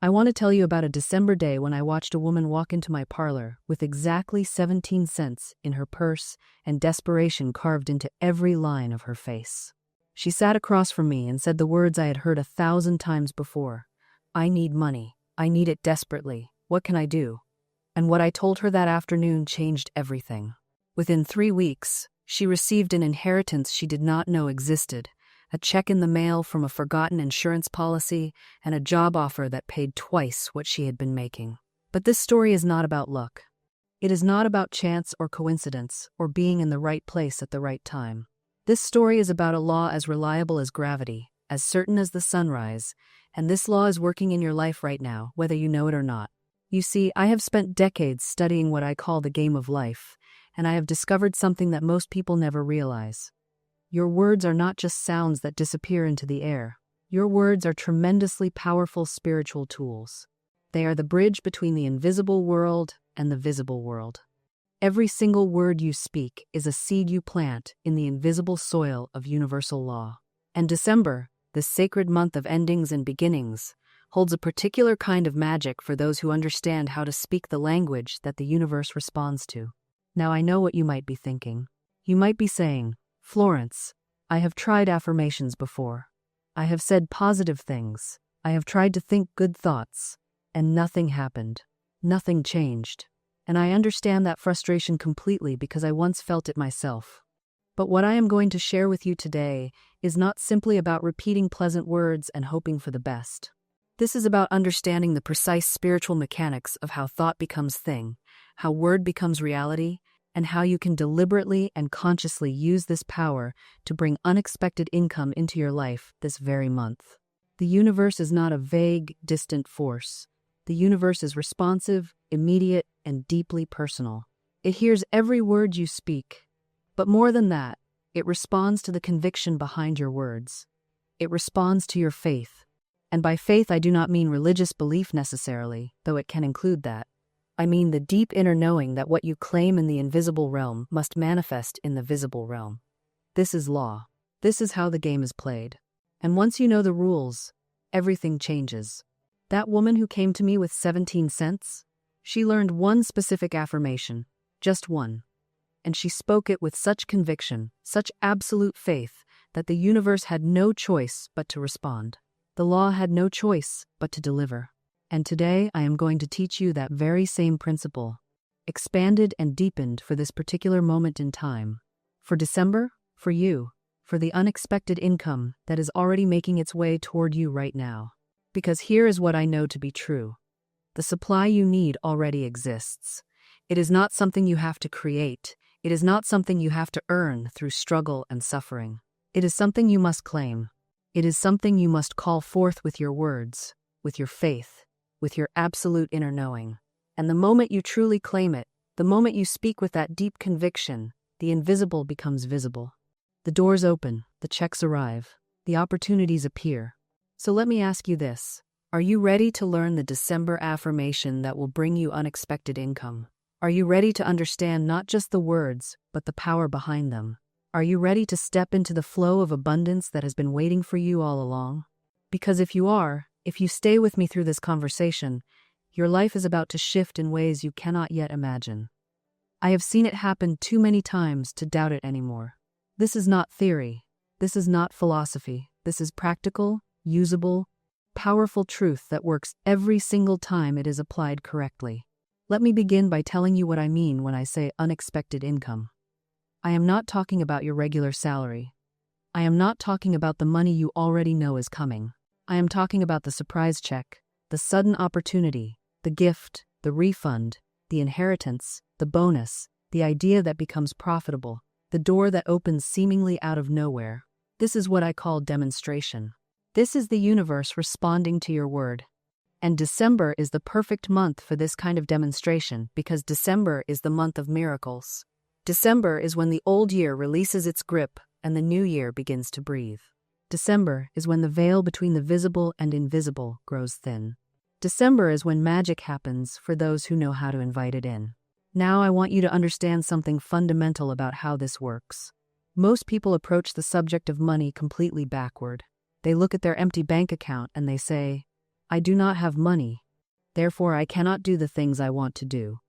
I want to tell you about a December day when I watched a woman walk into my parlor with exactly 17 cents in her purse and desperation carved into every line of her face. She sat across from me and said the words I had heard 1,000 times before. "I need money. I need it desperately. What can I do?" And what I told her that afternoon changed everything. Within 3 weeks, she received an inheritance she did not know existed, a check in the mail from a forgotten insurance policy, and a job offer that paid twice what she had been making. But this story is not about luck. It is not about chance or coincidence or being in the right place at the right time. This story is about a law as reliable as gravity, as certain as the sunrise, and this law is working in your life right now, whether you know it or not. You see, I have spent decades studying what I call the game of life, and I have discovered something that most people never realize. Your words are not just sounds that disappear into the air. Your words are tremendously powerful spiritual tools. They are the bridge between the invisible world and the visible world. Every single word you speak is a seed you plant in the invisible soil of universal law. And December, this sacred month of endings and beginnings, holds a particular kind of magic for those who understand how to speak the language that the universe responds to. Now I know what you might be thinking. You might be saying, "Florence, I have tried affirmations before. I have said positive things. I have tried to think good thoughts, and nothing happened. Nothing changed. And I understand that frustration completely because I once felt it myself. But what I am going to share with you today is not simply about repeating pleasant words and hoping for the best. This is about understanding the precise spiritual mechanics of how thought becomes thing, how word becomes reality, and how you can deliberately and consciously use this power to bring unexpected income into your life this very month. The universe is not a vague, distant force. The universe is responsive, immediate, and deeply personal. It hears every word you speak. But more than that, it responds to the conviction behind your words. It responds to your faith. And by faith, I do not mean religious belief necessarily, though it can include that. I mean the deep inner knowing that what you claim in the invisible realm must manifest in the visible realm. This is law. This is how the game is played. And once you know the rules, everything changes. That woman who came to me with 17 cents, she learned one specific affirmation, just one. And she spoke it with such conviction, such absolute faith, that the universe had no choice but to respond. The law had no choice but to deliver. And today I am going to teach you that very same principle, expanded and deepened for this particular moment in time. For December, for you, for the unexpected income that is already making its way toward you right now. Because here is what I know to be true. The supply you need already exists. It is not something you have to create. It is not something you have to earn through struggle and suffering. It is something you must claim. It is something you must call forth with your words, with your faith, with your absolute inner knowing. And the moment you truly claim it, the moment you speak with that deep conviction, the invisible becomes visible. The doors open, the checks arrive, the opportunities appear. So let me ask you this. Are you ready to learn the December affirmation that will bring you unexpected income? Are you ready to understand not just the words, but the power behind them? Are you ready to step into the flow of abundance that has been waiting for you all along? Because if you are, if you stay with me through this conversation, your life is about to shift in ways you cannot yet imagine. I have seen it happen too many times to doubt it anymore. This is not theory. This is not philosophy. This is practical, usable, powerful truth that works every single time it is applied correctly. Let me begin by telling you what I mean when I say unexpected income. I am not talking about your regular salary. I am not talking about the money you already know is coming. I am talking about the surprise check, the sudden opportunity, the gift, the refund, the inheritance, the bonus, the idea that becomes profitable, the door that opens seemingly out of nowhere. This is what I call demonstration. This is the universe responding to your word. And December is the perfect month for this kind of demonstration because December is the month of miracles. December is when the old year releases its grip and the new year begins to breathe. December is when the veil between the visible and invisible grows thin. December is when magic happens for those who know how to invite it in. Now I want you to understand something fundamental about how this works. Most people approach the subject of money completely backward. They look at their empty bank account and they say, I do not have money. Therefore, I cannot do the things I want to do.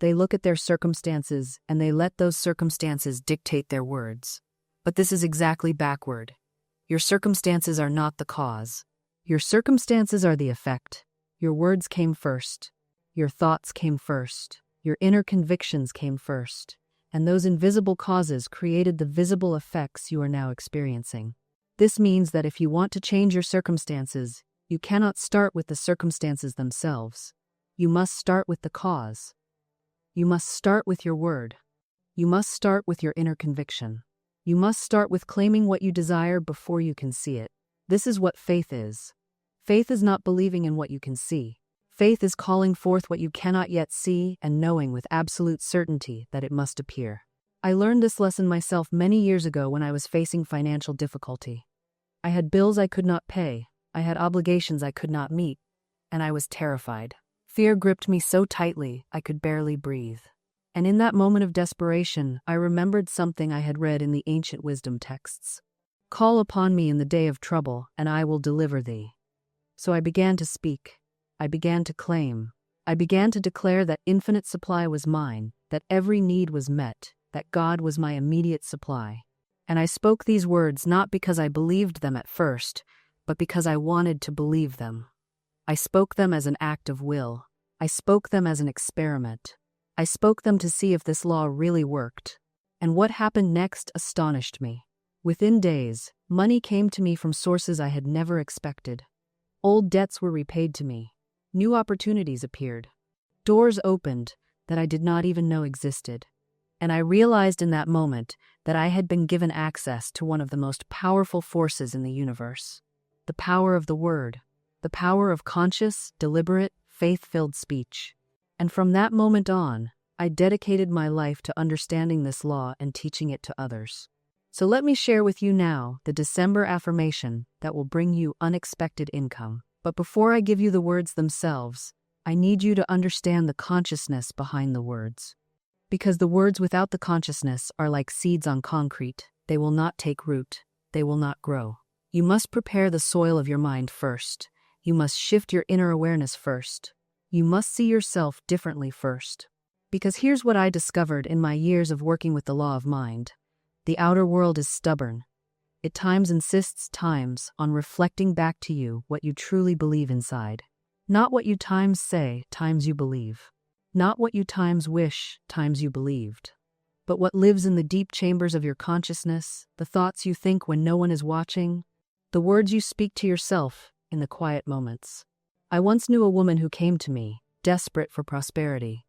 They look at their circumstances and they let those circumstances dictate their words. But this is exactly backward. Your circumstances are not the cause. Your circumstances are the effect. Your words came first. Your thoughts came first. Your inner convictions came first. And those invisible causes created the visible effects you are now experiencing. This means that if you want to change your circumstances, you cannot start with the circumstances themselves. You must start with the cause. You must start with your word. You must start with your inner conviction. You must start with claiming what you desire before you can see it. This is what faith is. Faith is not believing in what you can see. Faith is calling forth what you cannot yet see and knowing with absolute certainty that it must appear. I learned this lesson myself many years ago when I was facing financial difficulty. I had bills I could not pay, I had obligations I could not meet, and I was terrified. Fear gripped me so tightly I could barely breathe. And in that moment of desperation, I remembered something I had read in the ancient wisdom texts. Call upon me in the day of trouble, and I will deliver thee. So I began to speak. I began to claim. I began to declare that infinite supply was mine, that every need was met, that God was my immediate supply. And I spoke these words not because I believed them at first, but because I wanted to believe them. I spoke them as an act of will. I spoke them as an experiment. I spoke them to see if this law really worked. And what happened next astonished me. Within days, money came to me from sources I had never expected. Old debts were repaid to me. New opportunities appeared. Doors opened that I did not even know existed. And I realized in that moment that I had been given access to one of the most powerful forces in the universe. The power of the word. The power of conscious, deliberate, faith-filled speech. And from that moment on, I dedicated my life to understanding this law and teaching it to others. So let me share with you now the December affirmation that will bring you unexpected income. But before I give you the words themselves, I need you to understand the consciousness behind the words. Because the words without the consciousness are like seeds on concrete. They will not take root. They will not grow. You must prepare the soil of your mind first. You must shift your inner awareness first. You must see yourself differently first. Because here's what I discovered in my years of working with the law of mind. The outer world is stubborn. It times insists on reflecting back to you what you truly believe inside. Not what you times say, times you believe. Not what you times wish, times you believed. But what lives in the deep chambers of your consciousness, the thoughts you think when no one is watching, the words you speak to yourself in the quiet moments. I once knew a woman who came to me, desperate for prosperity.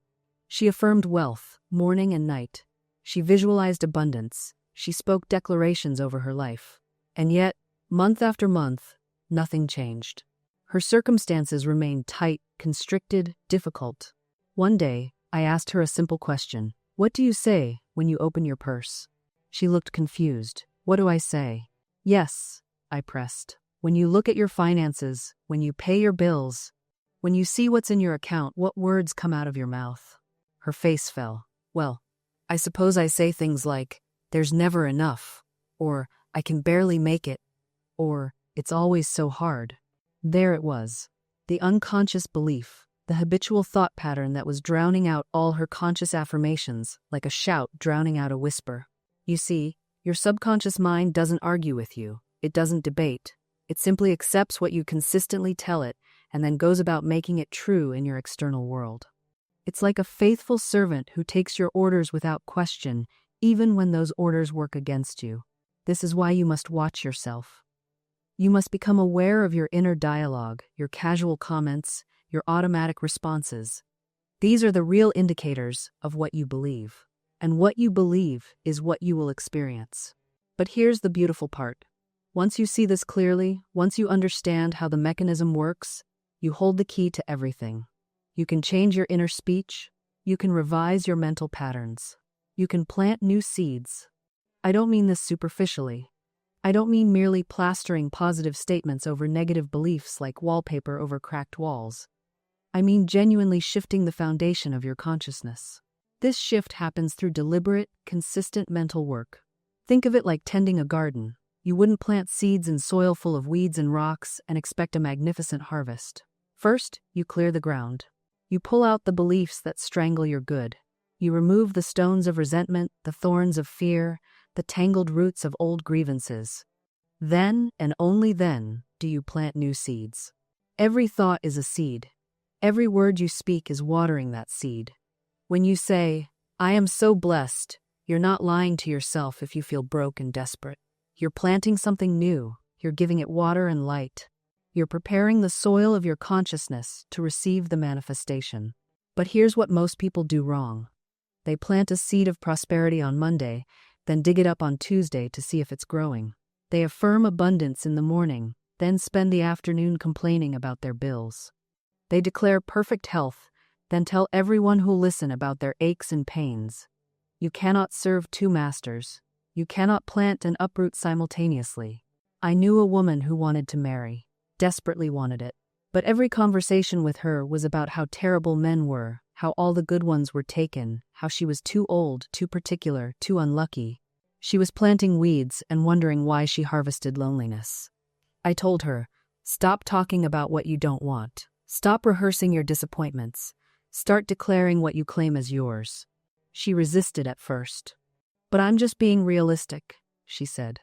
She affirmed wealth, morning and night. She visualized abundance. She spoke declarations over her life. And yet, month after month, nothing changed. Her circumstances remained tight, constricted, difficult. One day, I asked her a simple question. What do you say when you open your purse? She looked confused. What do I say? Yes, I pressed. When you look at your finances, when you pay your bills, when you see what's in your account, what words come out of your mouth? Her face fell. Well, I suppose I say things like, there's never enough, or I can barely make it, or it's always so hard. There it was. The unconscious belief, the habitual thought pattern that was drowning out all her conscious affirmations, like a shout drowning out a whisper. You see, your subconscious mind doesn't argue with you. It doesn't debate. It simply accepts what you consistently tell it and then goes about making it true in your external world. It's like a faithful servant who takes your orders without question, even when those orders work against you. This is why you must watch yourself. You must become aware of your inner dialogue, your casual comments, your automatic responses. These are the real indicators of what you believe. And what you believe is what you will experience. But here's the beautiful part. Once you see this clearly, once you understand how the mechanism works, you hold the key to everything. You can change your inner speech. You can revise your mental patterns. You can plant new seeds. I don't mean this superficially. I don't mean merely plastering positive statements over negative beliefs like wallpaper over cracked walls. I mean genuinely shifting the foundation of your consciousness. This shift happens through deliberate, consistent mental work. Think of it like tending a garden. You wouldn't plant seeds in soil full of weeds and rocks and expect a magnificent harvest. First, you clear the ground. You pull out the beliefs that strangle your good. You remove the stones of resentment, the thorns of fear, the tangled roots of old grievances. Then, and only then, do you plant new seeds. Every thought is a seed. Every word you speak is watering that seed. When you say, "I am so blessed," you're not lying to yourself if you feel broke and desperate. You're planting something new. You're giving it water and light. You're preparing the soil of your consciousness to receive the manifestation. But here's what most people do wrong. They plant a seed of prosperity on Monday, then dig it up on Tuesday to see if it's growing. They affirm abundance in the morning, then spend the afternoon complaining about their bills. They declare perfect health, then tell everyone who'll listen about their aches and pains. You cannot serve two masters. You cannot plant and uproot simultaneously. I knew a woman who wanted to marry, desperately wanted it. But every conversation with her was about how terrible men were, how all the good ones were taken, how she was too old, too particular, too unlucky. She was planting weeds and wondering why she harvested loneliness. I told her, stop talking about what you don't want. Stop rehearsing your disappointments. Start declaring what you claim as yours. She resisted at first. But I'm just being realistic, she said.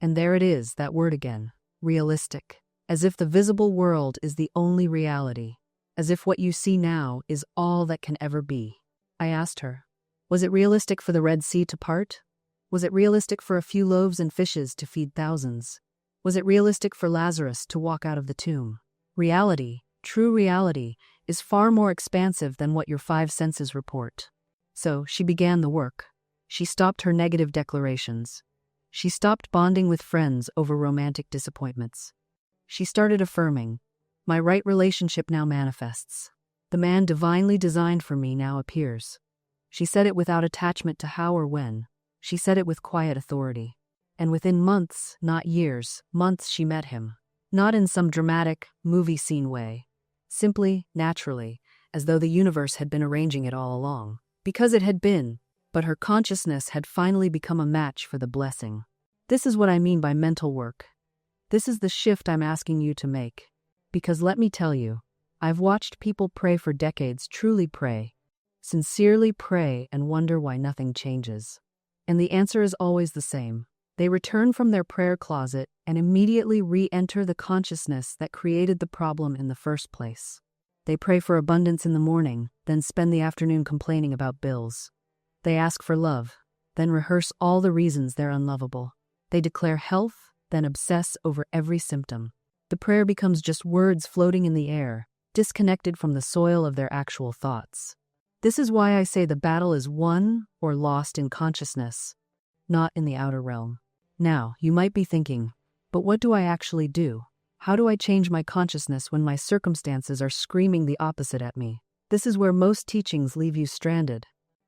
And there it is, that word again, realistic. As if the visible world is the only reality. As if what you see now is all that can ever be. I asked her, was it realistic for the Red Sea to part? Was it realistic for a few loaves and fishes to feed thousands? Was it realistic for Lazarus to walk out of the tomb? Reality, true reality, is far more expansive than what your five senses report. So she began the work. She stopped her negative declarations. She stopped bonding with friends over romantic disappointments. She started affirming, my right relationship now manifests. The man divinely designed for me now appears. She said it without attachment to how or when. She said it with quiet authority. And within months, not years, months she met him. Not in some dramatic, movie scene way. Simply, naturally, as though the universe had been arranging it all along. Because it had been, but her consciousness had finally become a match for the blessing. This is what I mean by mental work. This is the shift I'm asking you to make. Because let me tell you, I've watched people pray for decades, truly pray, sincerely pray, and wonder why nothing changes. And the answer is always the same. They return from their prayer closet and immediately re-enter the consciousness that created the problem in the first place. They pray for abundance in the morning, then spend the afternoon complaining about bills. They ask for love, then rehearse all the reasons they're unlovable. They declare health, then obsess over every symptom. The prayer becomes just words floating in the air, disconnected from the soil of their actual thoughts. This is why I say the battle is won or lost in consciousness, not in the outer realm. Now, you might be thinking, but what do I actually do? How do I change my consciousness when my circumstances are screaming the opposite at me? This is where most teachings leave you stranded.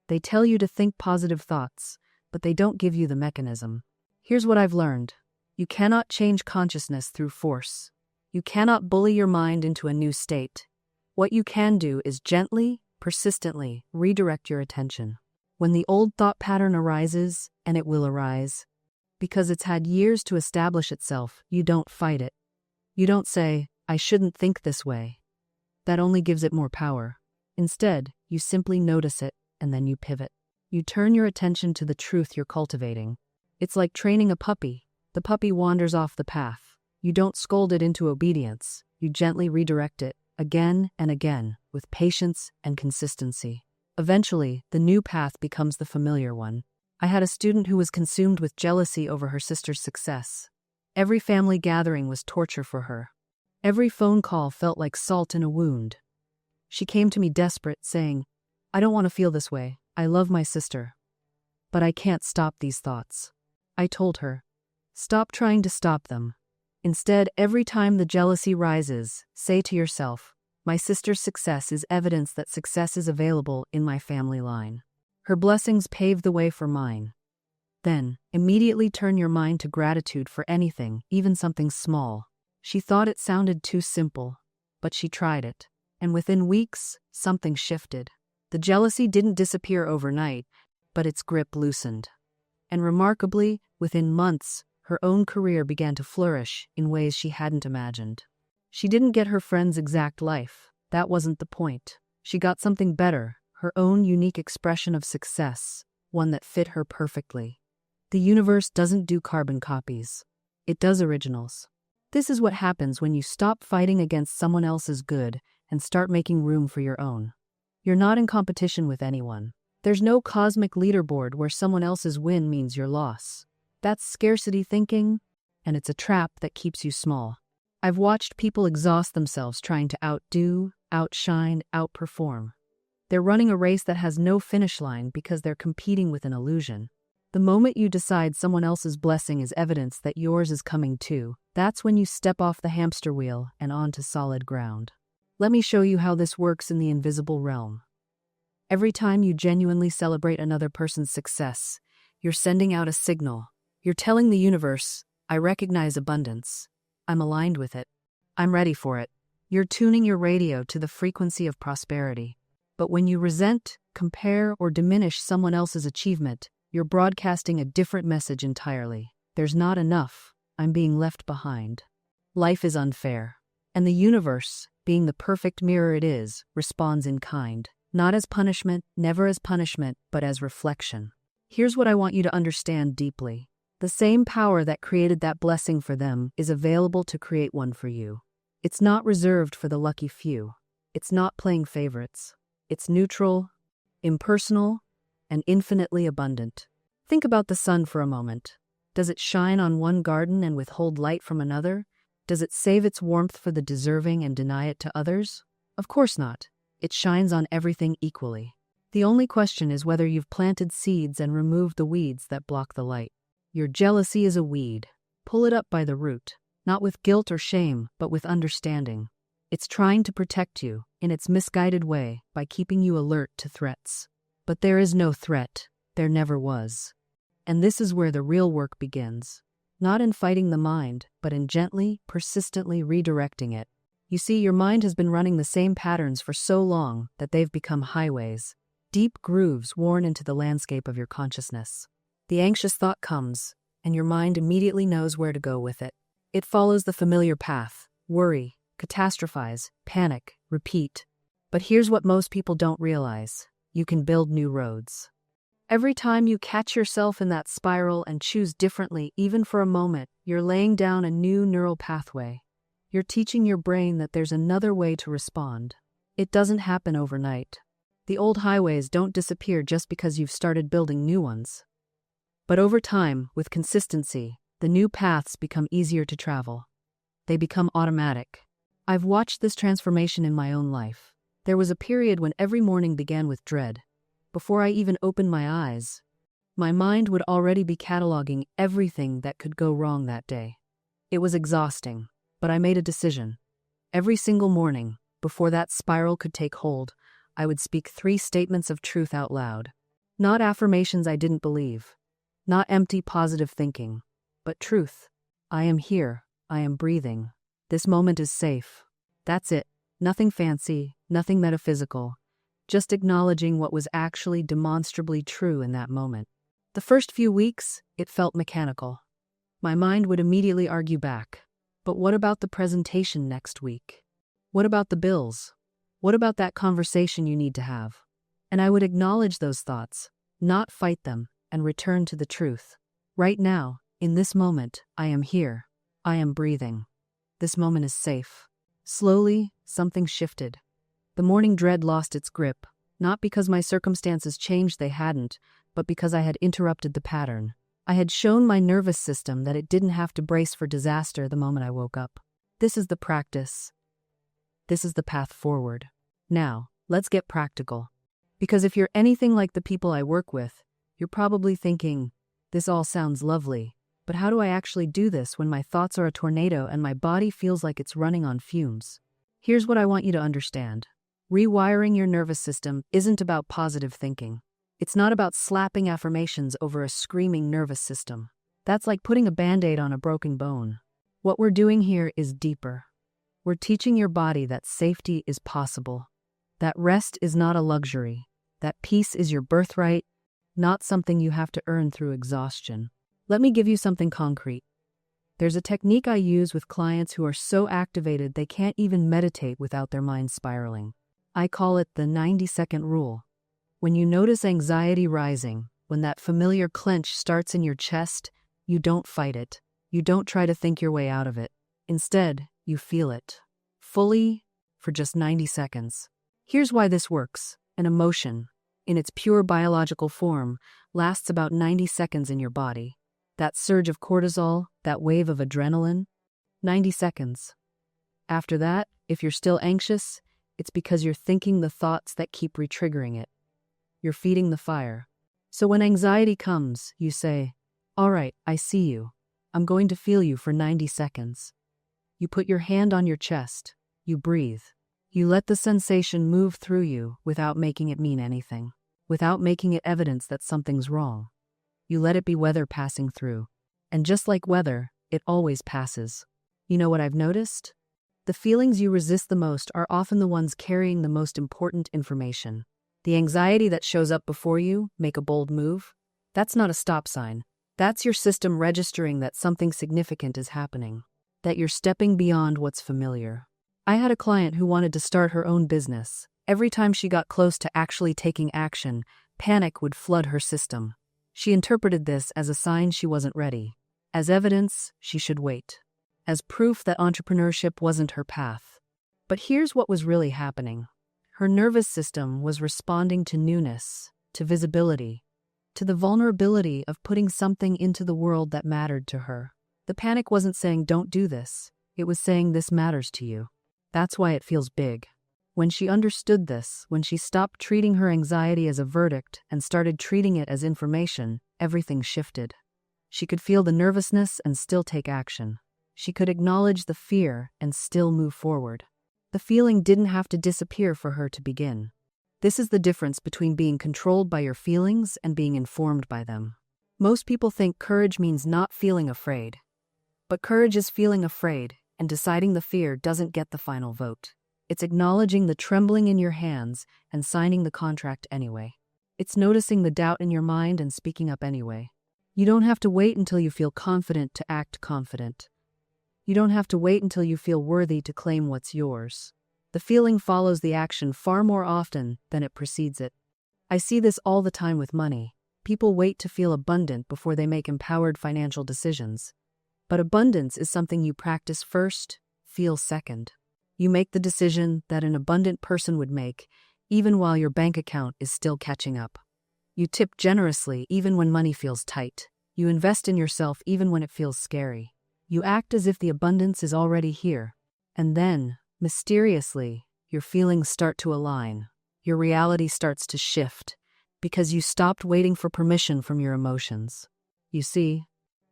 They tell you to think positive thoughts, but they don't give you the mechanism. Here's what I've learned. You cannot change consciousness through force. You cannot bully your mind into a new state. What you can do is gently, persistently redirect your attention. When the old thought pattern arises, and it will arise, because it's had years to establish itself, you don't fight it. You don't say, I shouldn't think this way. That only gives it more power. Instead, you simply notice it, and then you pivot. You turn your attention to the truth you're cultivating. It's like training a puppy. The puppy wanders off the path. You don't scold it into obedience. You gently redirect it, again and again, with patience and consistency. Eventually, the new path becomes the familiar one. I had a student who was consumed with jealousy over her sister's success. Every family gathering was torture for her. Every phone call felt like salt in a wound. She came to me desperate, saying, I don't want to feel this way. I love my sister. But I can't stop these thoughts. I told her, stop trying to stop them. Instead, every time the jealousy rises, say to yourself, my sister's success is evidence that success is available in my family line. Her blessings pave the way for mine. Then, immediately turn your mind to gratitude for anything, even something small. She thought it sounded too simple, but she tried it. And within weeks, something shifted. The jealousy didn't disappear overnight, but its grip loosened. And remarkably, within months, her own career began to flourish in ways she hadn't imagined. She didn't get her friend's exact life. That wasn't the point. She got something better, her own unique expression of success, one that fit her perfectly. The universe doesn't do carbon copies. It does originals. This is what happens when you stop fighting against someone else's good and start making room for your own. You're not in competition with anyone. There's no cosmic leaderboard where someone else's win means your loss. That's scarcity thinking, and it's a trap that keeps you small. I've watched people exhaust themselves trying to outdo, outshine, outperform. They're running a race that has no finish line because they're competing with an illusion. The moment you decide someone else's blessing is evidence that yours is coming too, that's when you step off the hamster wheel and onto solid ground. Let me show you how this works in the invisible realm. Every time you genuinely celebrate another person's success, you're sending out a signal. You're telling the universe, I recognize abundance. I'm aligned with it. I'm ready for it. You're tuning your radio to the frequency of prosperity. But when you resent, compare, or diminish someone else's achievement, you're broadcasting a different message entirely. There's not enough. I'm being left behind. Life is unfair. And the universe, being the perfect mirror it is, responds in kind. Not as punishment, never as punishment, but as reflection. Here's what I want you to understand deeply. The same power that created that blessing for them is available to create one for you. It's not reserved for the lucky few. It's not playing favorites. It's neutral, impersonal, and infinitely abundant. Think about the sun for a moment. Does it shine on one garden and withhold light from another? Does it save its warmth for the deserving and deny it to others? Of course not. It shines on everything equally. The only question is whether you've planted seeds and removed the weeds that block the light. Your jealousy is a weed. Pull it up by the root, not with guilt or shame, but with understanding. It's trying to protect you, in its misguided way, by keeping you alert to threats. But there is no threat. There never was. And this is where the real work begins. Not in fighting the mind, but in gently, persistently redirecting it. You see, your mind has been running the same patterns for so long that they've become highways, deep grooves worn into the landscape of your consciousness. The anxious thought comes, and your mind immediately knows where to go with it. It follows the familiar path: worry, catastrophize, panic, repeat. But here's what most people don't realize: you can build new roads. Every time you catch yourself in that spiral and choose differently, even for a moment, you're laying down a new neural pathway. You're teaching your brain that there's another way to respond. It doesn't happen overnight. The old highways don't disappear just because you've started building new ones. But over time, with consistency, the new paths become easier to travel. They become automatic. I've watched this transformation in my own life. There was a period when every morning began with dread. Before I even opened my eyes, my mind would already be cataloging everything that could go wrong that day. It was exhausting, but I made a decision. Every single morning, before that spiral could take hold, I would speak 3 statements of truth out loud. Not affirmations I didn't believe. Not empty positive thinking, but truth. I am here. I am breathing. This moment is safe. That's it. Nothing fancy, nothing metaphysical. Just acknowledging what was actually demonstrably true in that moment. The first few weeks, it felt mechanical. My mind would immediately argue back. But what about the presentation next week? What about the bills? What about that conversation you need to have? And I would acknowledge those thoughts, not fight them, and return to the truth. Right now, in this moment, I am here. I am breathing. This moment is safe. Slowly, something shifted. The morning dread lost its grip, not because my circumstances changed, they hadn't, but because I had interrupted the pattern. I had shown my nervous system that it didn't have to brace for disaster the moment I woke up. This is the practice. This is the path forward. Now, let's get practical. Because if you're anything like the people I work with, you're probably thinking, this all sounds lovely, but how do I actually do this when my thoughts are a tornado and my body feels like it's running on fumes? Here's what I want you to understand. Rewiring your nervous system isn't about positive thinking. It's not about slapping affirmations over a screaming nervous system. That's like putting a Band-Aid on a broken bone. What we're doing here is deeper. We're teaching your body that safety is possible, that rest is not a luxury, that peace is your birthright, not something you have to earn through exhaustion. Let me give you something concrete. There's a technique I use with clients who are so activated they can't even meditate without their minds spiraling. I call it the 90-second rule. When you notice anxiety rising, when that familiar clench starts in your chest, you don't fight it. You don't try to think your way out of it. Instead, you feel it. Fully, for just 90 seconds. Here's why this works. An emotion, in its pure biological form, lasts about 90 seconds in your body. That surge of cortisol, that wave of adrenaline, 90 seconds. After that, if you're still anxious, it's because you're thinking the thoughts that keep retriggering it. You're feeding the fire. So when anxiety comes, you say, "All right, I see you. I'm going to feel you for 90 seconds. You put your hand on your chest. You breathe. You let the sensation move through you without making it mean anything, without making it evidence that something's wrong. You let it be weather passing through. And just like weather, it always passes. You know what I've noticed? The feelings you resist the most are often the ones carrying the most important information. The anxiety that shows up before you, make a bold move, that's not a stop sign. That's your system registering that something significant is happening, that you're stepping beyond what's familiar. I had a client who wanted to start her own business. Every time she got close to actually taking action, panic would flood her system. She interpreted this as a sign she wasn't ready, as evidence she should wait, as proof that entrepreneurship wasn't her path. But here's what was really happening. Her nervous system was responding to newness, to visibility, to the vulnerability of putting something into the world that mattered to her. The panic wasn't saying, "Don't do this." It was saying, "This matters to you." That's why it feels big. When she understood this, when she stopped treating her anxiety as a verdict and started treating it as information, everything shifted. She could feel the nervousness and still take action. She could acknowledge the fear and still move forward. The feeling didn't have to disappear for her to begin. This is the difference between being controlled by your feelings and being informed by them. Most people think courage means not feeling afraid. But courage is feeling afraid, and deciding the fear doesn't get the final vote. It's acknowledging the trembling in your hands and signing the contract anyway. It's noticing the doubt in your mind and speaking up anyway. You don't have to wait until you feel confident to act confident. You don't have to wait until you feel worthy to claim what's yours. The feeling follows the action far more often than it precedes it. I see this all the time with money. People wait to feel abundant before they make empowered financial decisions. But abundance is something you practice first, feel second. You make the decision that an abundant person would make, even while your bank account is still catching up. You tip generously even when money feels tight. You invest in yourself even when it feels scary. You act as if the abundance is already here. And then, mysteriously, your feelings start to align. Your reality starts to shift, because you stopped waiting for permission from your emotions. You see,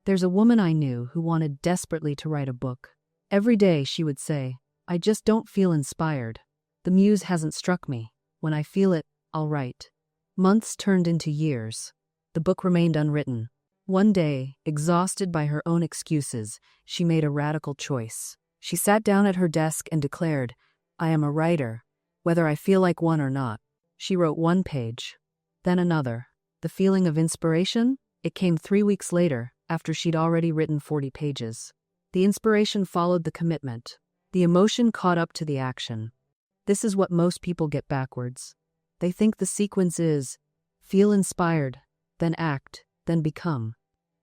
there's a woman I knew who wanted desperately to write a book. Every day she would say, "I just don't feel inspired. The muse hasn't struck me. When I feel it, I'll write." Months turned into years. The book remained unwritten. One day, exhausted by her own excuses, she made a radical choice. She sat down at her desk and declared, "I am a writer, whether I feel like one or not." She wrote one page, then another. The feeling of inspiration? It came 3 weeks later, after she'd already written 40 pages. The inspiration followed the commitment. The emotion caught up to the action. This is what most people get backwards. They think the sequence is, feel inspired, then act, then become.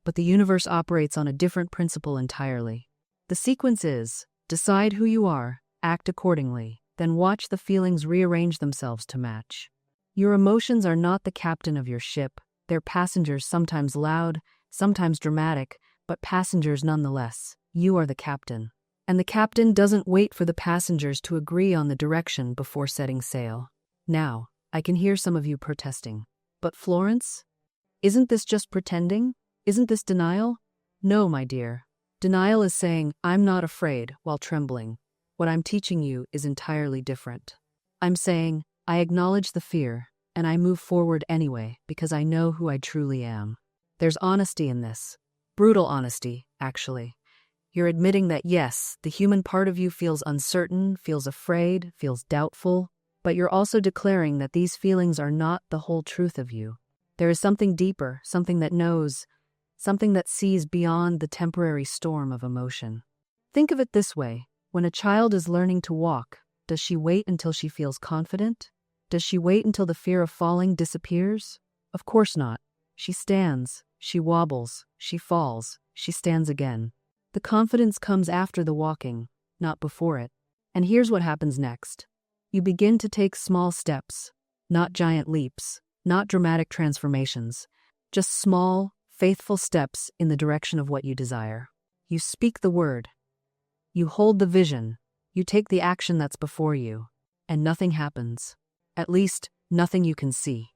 But the universe operates on a different principle entirely. The sequence is, decide who you are, act accordingly, then watch the feelings rearrange themselves to match. Your emotions are not the captain of your ship. They're passengers, sometimes loud, sometimes dramatic, but passengers nonetheless. You are the captain. And the captain doesn't wait for the passengers to agree on the direction before setting sail. Now, I can hear some of you protesting. But Florence? Isn't this just pretending? Isn't this denial? No, my dear. Denial is saying, "I'm not afraid," while trembling. What I'm teaching you is entirely different. I'm saying, I acknowledge the fear, and I move forward anyway because I know who I truly am. There's honesty in this. Brutal honesty, actually. You're admitting that yes, the human part of you feels uncertain, feels afraid, feels doubtful, but you're also declaring that these feelings are not the whole truth of you. There is something deeper, something that knows, something that sees beyond the temporary storm of emotion. Think of it this way: when a child is learning to walk, does she wait until she feels confident? Does she wait until the fear of falling disappears? Of course not. She stands, she wobbles, she falls, she stands again. The confidence comes after the walking, not before it. And here's what happens next. You begin to take small steps, not giant leaps, not dramatic transformations, just small, faithful steps in the direction of what you desire. You speak the word. You hold the vision. You take the action that's before you, and nothing happens. At least, nothing you can see.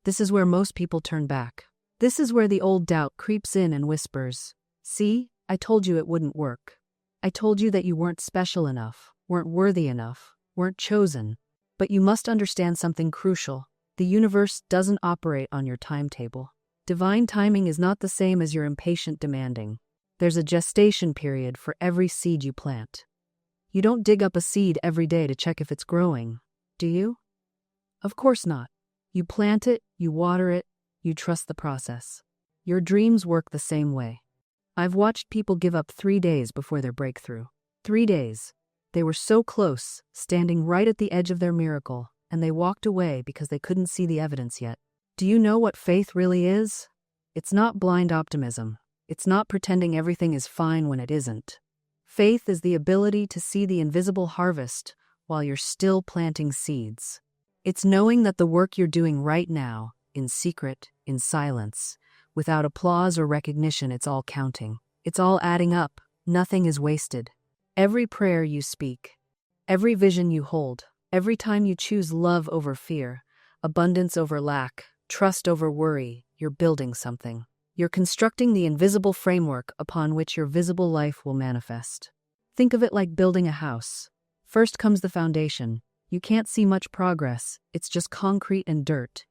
This is where most people turn back. This is where the old doubt creeps in and whispers, "See, I told you it wouldn't work. I told you that you weren't special enough, weren't worthy enough, weren't chosen." But you must understand something crucial. The universe doesn't operate on your timetable. Divine timing is not the same as your impatient demanding. There's a gestation period for every seed you plant. You don't dig up a seed every day to check if it's growing, do you? Of course not. You plant it, you water it, you trust the process. Your dreams work the same way. I've watched people give up 3 days before their breakthrough. 3 days. They were so close, standing right at the edge of their miracle, and they walked away because they couldn't see the evidence yet. Do you know what faith really is? It's not blind optimism. It's not pretending everything is fine when it isn't. Faith is the ability to see the invisible harvest while you're still planting seeds. It's knowing that the work you're doing right now, in secret, in silence, without applause or recognition, it's all counting. It's all adding up. Nothing is wasted. Every prayer you speak, every vision you hold, every time you choose love over fear, abundance over lack, trust over worry, you're building something. You're constructing the invisible framework upon which your visible life will manifest. Think of it like building a house. First comes the foundation. You can't see much progress, it's just concrete and dirt.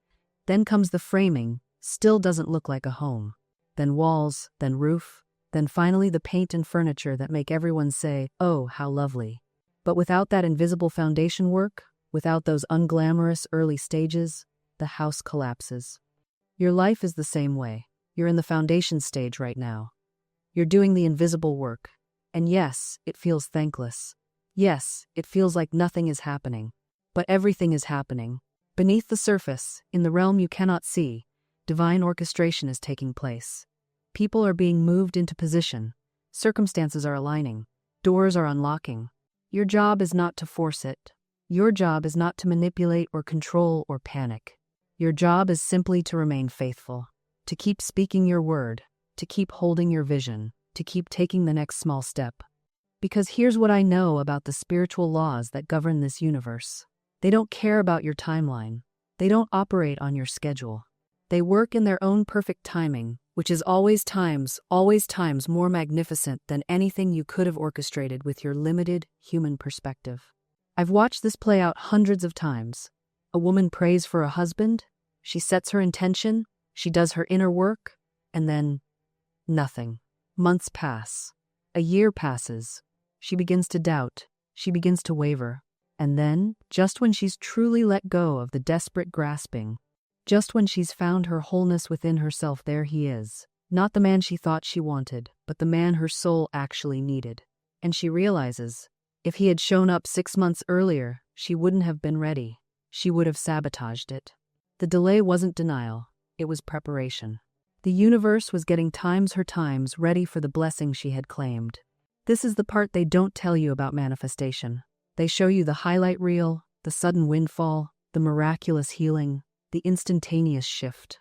Then comes the framing, still doesn't look like a home. Then walls, then roof, then finally the paint and furniture that make everyone say, "Oh, how lovely." But without that invisible foundation work, without those unglamorous early stages, the house collapses. Your life is the same way. You're in the foundation stage right now. You're doing the invisible work. And yes, it feels thankless. Yes, it feels like nothing is happening. But everything is happening. Beneath the surface, in the realm you cannot see, divine orchestration is taking place. People are being moved into position. Circumstances are aligning. Doors are unlocking. Your job is not to force it. Your job is not to manipulate or control or panic. Your job is simply to remain faithful, to keep speaking your word, to keep holding your vision, to keep taking the next small step. Because here's what I know about the spiritual laws that govern this universe. They don't care about your timeline. They don't operate on your schedule. They work in their own perfect timing, which is always times more magnificent than anything you could have orchestrated with your limited human perspective. I've watched this play out hundreds of times. A woman prays for a husband, she sets her intention, she does her inner work, and then nothing. Months pass. A year passes. She begins to doubt. She begins to waver. And then, just when she's truly let go of the desperate grasping, just when she's found her wholeness within herself, there he is. Not the man she thought she wanted, but the man her soul actually needed. And she realizes, if he had shown up 6 months earlier, she wouldn't have been ready. She would have sabotaged it. The delay wasn't denial. It was preparation. The universe was getting her times ready for the blessing she had claimed. This is the part they don't tell you about manifestation. They show you the highlight reel, the sudden windfall, the miraculous healing, the instantaneous shift.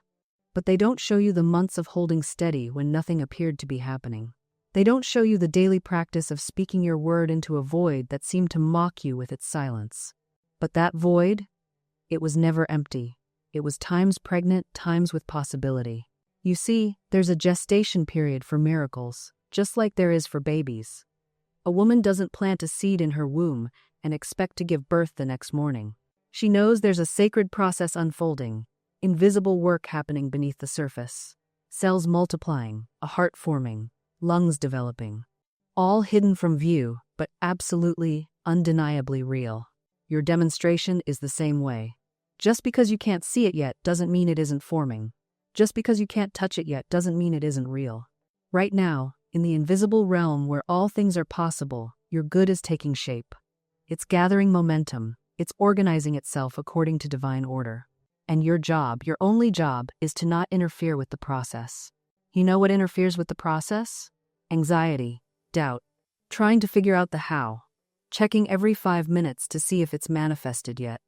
But they don't show you the months of holding steady when nothing appeared to be happening. They don't show you the daily practice of speaking your word into a void that seemed to mock you with its silence. But that void, it was never empty. It was times pregnant, times with possibility. You see, there's a gestation period for miracles, just like there is for babies. A woman doesn't plant a seed in her womb and expect to give birth the next morning. She knows there's a sacred process unfolding, invisible work happening beneath the surface, cells multiplying, a heart forming, lungs developing, all hidden from view, but absolutely, undeniably real. Your demonstration is the same way. Just because you can't see it yet doesn't mean it isn't forming. Just because you can't touch it yet doesn't mean it isn't real. Right now, in the invisible realm where all things are possible, your good is taking shape. It's gathering momentum. It's organizing itself according to divine order. And your job, your only job, is to not interfere with the process. You know what interferes with the process? Anxiety, doubt, trying to figure out the how, checking every 5 minutes to see if it's manifested yet,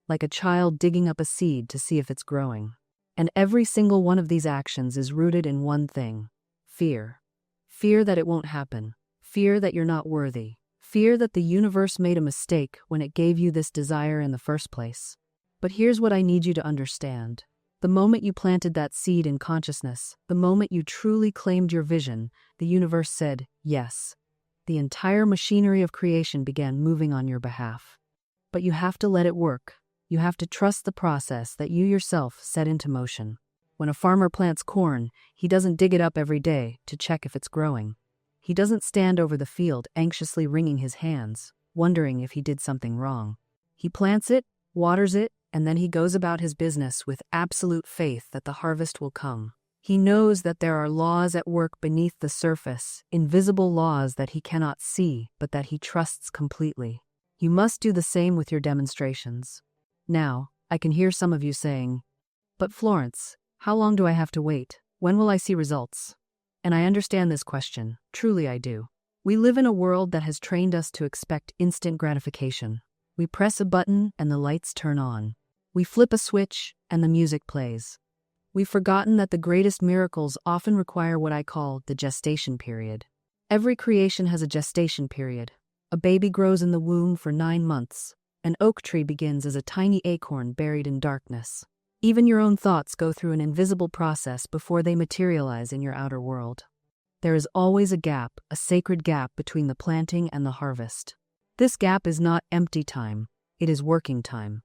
like a child digging up a seed to see if it's growing. And every single one of these actions is rooted in one thing: fear. Fear that it won't happen. Fear that you're not worthy. Fear that the universe made a mistake when it gave you this desire in the first place. But here's what I need you to understand. The moment you planted that seed in consciousness, the moment you truly claimed your vision, the universe said yes. The entire machinery of creation began moving on your behalf. But you have to let it work. You have to trust the process that you yourself set into motion. When a farmer plants corn, he doesn't dig it up every day to check if it's growing. He doesn't stand over the field anxiously wringing his hands, wondering if he did something wrong. He plants it, waters it, and then he goes about his business with absolute faith that the harvest will come. He knows that there are laws at work beneath the surface, invisible laws that he cannot see, but that he trusts completely. You must do the same with your demonstrations. Now, I can hear some of you saying, "But Florence, how long do I have to wait? When will I see results?" And I understand this question. Truly I do. We live in a world that has trained us to expect instant gratification. We press a button and the lights turn on. We flip a switch and the music plays. We've forgotten that the greatest miracles often require what I call the gestation period. Every creation has a gestation period. A baby grows in the womb for 9 months. An oak tree begins as a tiny acorn buried in darkness. Even your own thoughts go through an invisible process before they materialize in your outer world. There is always a gap, a sacred gap between the planting and the harvest. This gap is not empty time, it is working time.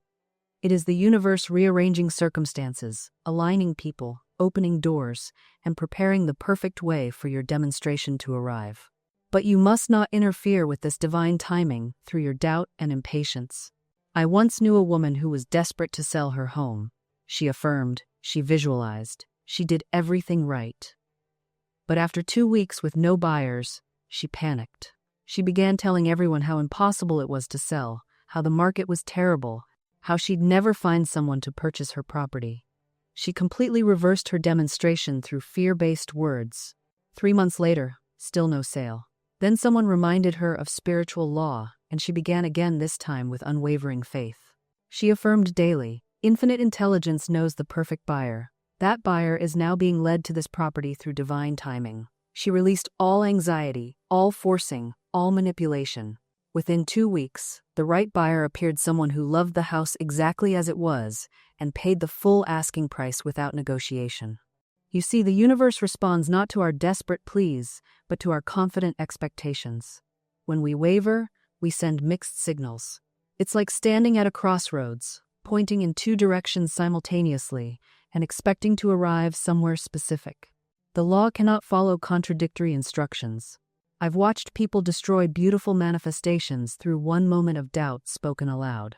It is the universe rearranging circumstances, aligning people, opening doors, and preparing the perfect way for your demonstration to arrive. But you must not interfere with this divine timing through your doubt and impatience. I once knew a woman who was desperate to sell her home. She affirmed, she visualized, she did everything right. But after 2 weeks with no buyers, she panicked. She began telling everyone how impossible it was to sell, how the market was terrible, how she'd never find someone to purchase her property. She completely reversed her demonstration through fear-based words. 3 months later, still no sale. Then someone reminded her of spiritual law, and she began again, this time with unwavering faith. She affirmed daily, "Infinite intelligence knows the perfect buyer. That buyer is now being led to this property through divine timing." She released all anxiety, all forcing, all manipulation. Within 2 weeks, the right buyer appeared, someone who loved the house exactly as it was and paid the full asking price without negotiation. You see, the universe responds not to our desperate pleas, but to our confident expectations. When we waver, we send mixed signals. It's like standing at a crossroads, pointing in 2 directions simultaneously and expecting to arrive somewhere specific. The law cannot follow contradictory instructions. I've watched people destroy beautiful manifestations through one moment of doubt spoken aloud.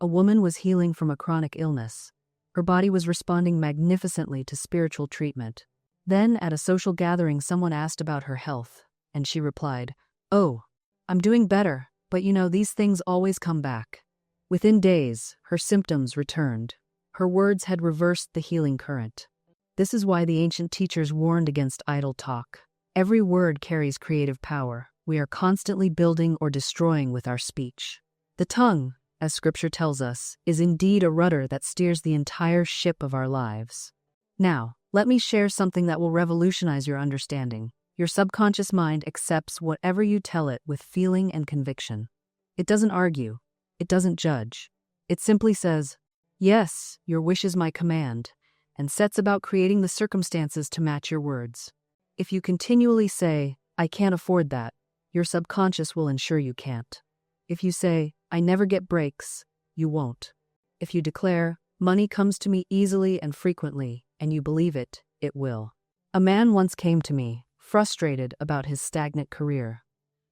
A woman was healing from a chronic illness. Her body was responding magnificently to spiritual treatment. Then, at a social gathering, someone asked about her health, and she replied, "Oh, I'm doing better, but these things always come back." Within days, her symptoms returned. Her words had reversed the healing current. This is why the ancient teachers warned against idle talk. Every word carries creative power. We are constantly building or destroying with our speech. The tongue, as Scripture tells us, is indeed a rudder that steers the entire ship of our lives. Now, let me share something that will revolutionize your understanding. Your subconscious mind accepts whatever you tell it with feeling and conviction. It doesn't argue. It doesn't judge. It simply says, "Yes, your wish is my command," and sets about creating the circumstances to match your words. If you continually say, "I can't afford that," your subconscious will ensure you can't. If you say, "I never get breaks," you won't. If you declare, "Money comes to me easily and frequently," and you believe it, it will. A man once came to me, frustrated about his stagnant career.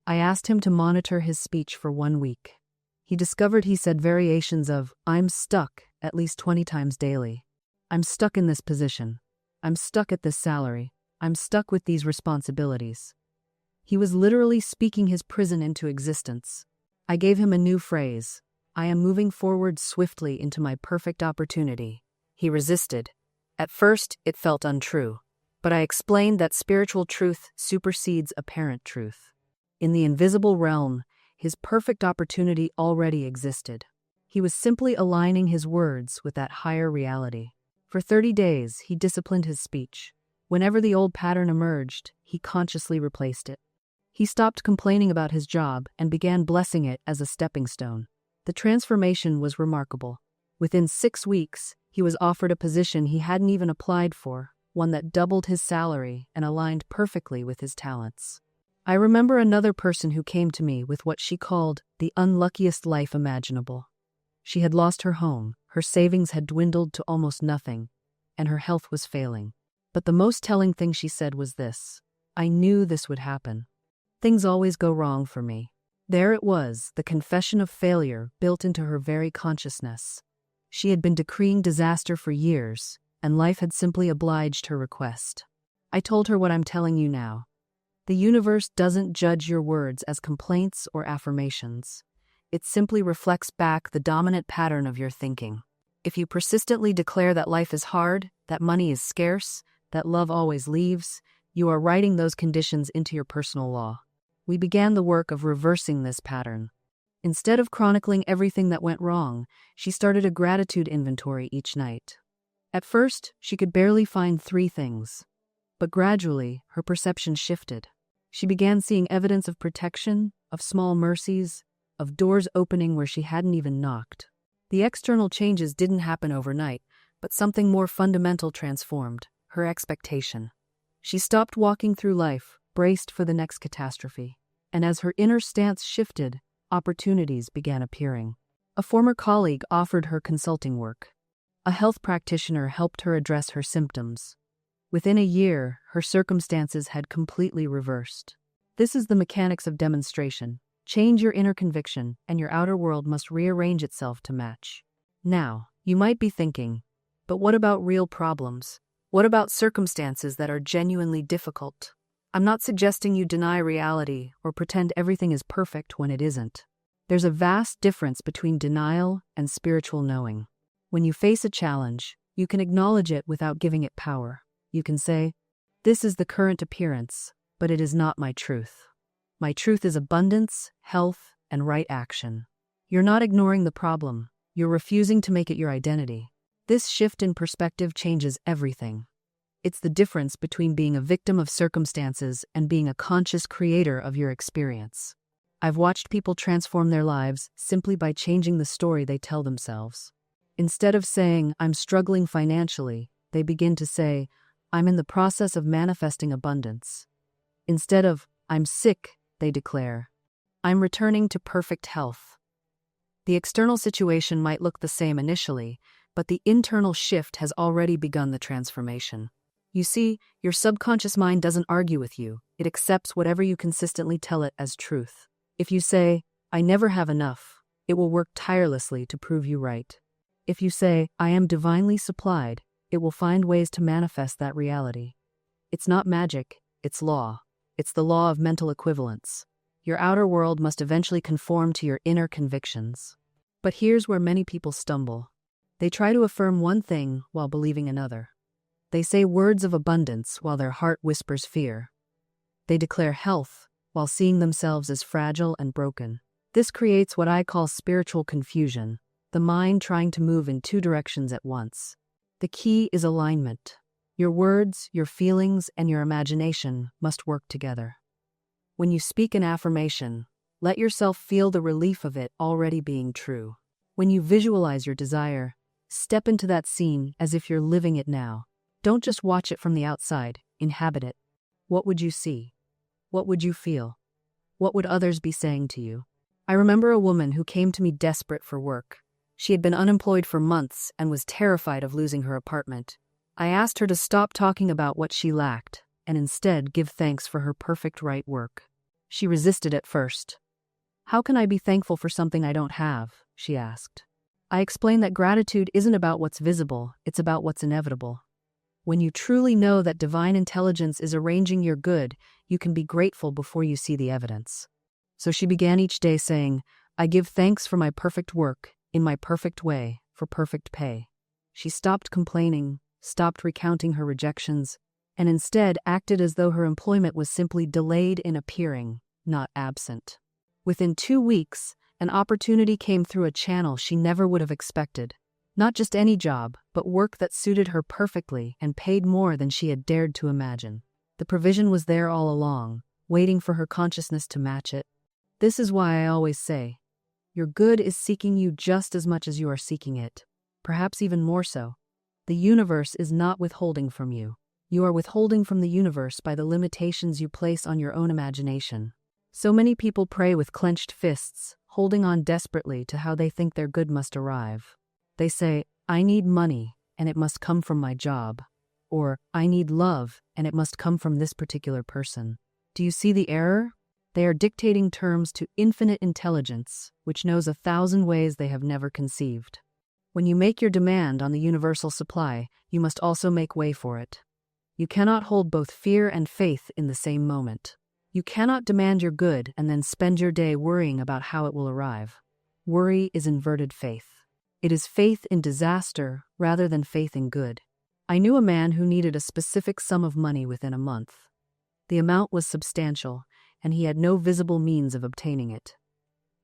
I asked him to monitor his speech for 1 week. He discovered he said variations of "I'm stuck" at least 20 times daily. "I'm stuck in this position. I'm stuck at this salary. I'm stuck with these responsibilities. He was literally speaking his prison into existence. I gave him a new phrase. I am moving forward swiftly into my perfect opportunity. He resisted. At first, it felt untrue, but I explained that spiritual truth supersedes apparent truth. In the invisible realm, his perfect opportunity already existed. He was simply aligning his words with that higher reality. For 30 days, he disciplined his speech. Whenever the old pattern emerged, he consciously replaced it. He stopped complaining about his job and began blessing it as a stepping stone. The transformation was remarkable. Within 6 weeks, he was offered a position he hadn't even applied for, one that doubled his salary and aligned perfectly with his talents. I remember another person who came to me with what she called the unluckiest life imaginable. She had lost her home, her savings had dwindled to almost nothing, and her health was failing. But the most telling thing she said was this: I knew this would happen. Things always go wrong for me. There it was, the confession of failure built into her very consciousness. She had been decreeing disaster for years, and life had simply obliged her request. I told her what I'm telling you now. The universe doesn't judge your words as complaints or affirmations. It simply reflects back the dominant pattern of your thinking. If you persistently declare that life is hard, that money is scarce, that love always leaves, you are writing those conditions into your personal law. We began the work of reversing this pattern. Instead of chronicling everything that went wrong, she started a gratitude inventory each night. At first, she could barely find 3 things. But gradually, her perception shifted. She began seeing evidence of protection, of small mercies, of doors opening where she hadn't even knocked. The external changes didn't happen overnight, but something more fundamental transformed: her expectation. She stopped walking through life, braced for the next catastrophe. And as her inner stance shifted, opportunities began appearing. A former colleague offered her consulting work. A health practitioner helped her address her symptoms. Within a year, her circumstances had completely reversed. This is the mechanics of demonstration. Change your inner conviction, and your outer world must rearrange itself to match. Now, you might be thinking, but what about real problems? What about circumstances that are genuinely difficult? I'm not suggesting you deny reality or pretend everything is perfect when it isn't. There's a vast difference between denial and spiritual knowing. When you face a challenge, you can acknowledge it without giving it power. You can say, this is the current appearance, but it is not my truth. My truth is abundance, health, and right action. You're not ignoring the problem. You're refusing to make it your identity. This shift in perspective changes everything. It's the difference between being a victim of circumstances and being a conscious creator of your experience. I've watched people transform their lives simply by changing the story they tell themselves. Instead of saying, I'm struggling financially, they begin to say, I'm in the process of manifesting abundance. Instead of, I'm sick, they declare, I'm returning to perfect health. The external situation might look the same initially, but the internal shift has already begun the transformation. You see, your subconscious mind doesn't argue with you. It accepts whatever you consistently tell it as truth. If you say, I never have enough, it will work tirelessly to prove you right. If you say, I am divinely supplied, it will find ways to manifest that reality. It's not magic, it's law. It's the law of mental equivalence. Your outer world must eventually conform to your inner convictions. But here's where many people stumble. They try to affirm one thing while believing another. They say words of abundance while their heart whispers fear. They declare health while seeing themselves as fragile and broken. This creates what I call spiritual confusion, the mind trying to move in 2 directions at once. The key is alignment. Your words, your feelings, and your imagination must work together. When you speak an affirmation, let yourself feel the relief of it already being true. When you visualize your desire, step into that scene as if you're living it now. Don't just watch it from the outside, inhabit it. What would you see? What would you feel? What would others be saying to you? I remember a woman who came to me desperate for work. She had been unemployed for months and was terrified of losing her apartment. I asked her to stop talking about what she lacked and instead give thanks for her perfect right work. She resisted at first. How can I be thankful for something I don't have? She asked. I explained that gratitude isn't about what's visible, it's about what's inevitable. When you truly know that divine intelligence is arranging your good, you can be grateful before you see the evidence. So she began each day saying, I give thanks for my perfect work, in my perfect way, for perfect pay. She stopped complaining, stopped recounting her rejections, and instead acted as though her employment was simply delayed in appearing, not absent. Within 2 weeks, an opportunity came through a channel she never would have expected. Not just any job, but work that suited her perfectly and paid more than she had dared to imagine. The provision was there all along, waiting for her consciousness to match it. This is why I always say, your good is seeking you just as much as you are seeking it, perhaps even more so. The universe is not withholding from you. You are withholding from the universe by the limitations you place on your own imagination. So many people pray with clenched fists, holding on desperately to how they think their good must arrive. They say, I need money, and it must come from my job. Or, I need love, and it must come from this particular person. Do you see the error? They are dictating terms to infinite intelligence, which knows 1,000 ways they have never conceived. When you make your demand on the universal supply, you must also make way for it. You cannot hold both fear and faith in the same moment. You cannot demand your good and then spend your day worrying about how it will arrive. Worry is inverted faith. It is faith in disaster rather than faith in good. I knew a man who needed a specific sum of money within a month. The amount was substantial, and he had no visible means of obtaining it.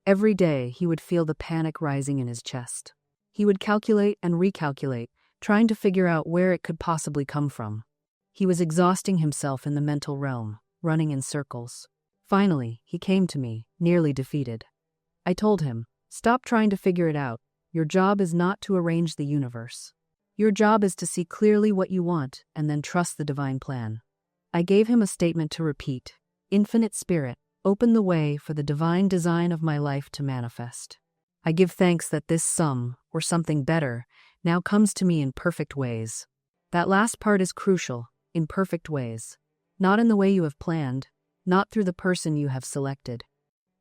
Every day he would feel the panic rising in his chest. He would calculate and recalculate, trying to figure out where it could possibly come from. He was exhausting himself in the mental realm, running in circles. Finally, he came to me, nearly defeated. I told him, stop trying to figure it out. Your job is not to arrange the universe. Your job is to see clearly what you want and then trust the divine plan. I gave him a statement to repeat. Infinite Spirit, open the way for the divine design of my life to manifest. I give thanks that this sum, or something better, now comes to me in perfect ways. That last part is crucial, in perfect ways. Not in the way you have planned, not through the person you have selected,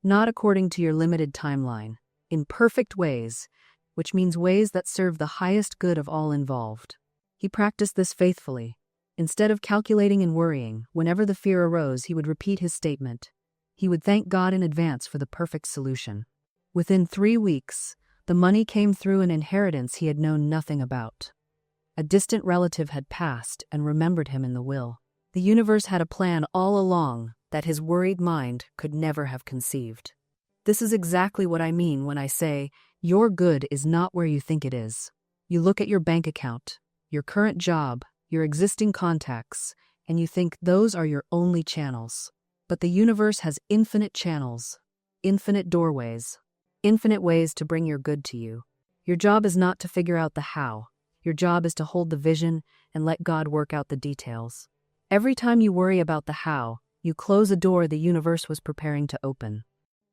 not according to your limited timeline, in perfect ways, which means ways that serve the highest good of all involved. He practiced this faithfully. Instead of calculating and worrying, whenever the fear arose, he would repeat his statement. He would thank God in advance for the perfect solution. Within 3 weeks, the money came through an inheritance he had known nothing about. A distant relative had passed and remembered him in the will. The universe had a plan all along that his worried mind could never have conceived. This is exactly what I mean when I say, your good is not where you think it is. You look at your bank account, your current job, your existing contacts, and you think those are your only channels. But the universe has infinite channels, infinite doorways, infinite ways to bring your good to you. Your job is not to figure out the how. Your job is to hold the vision and let God work out the details. Every time you worry about the how, you close a door the universe was preparing to open.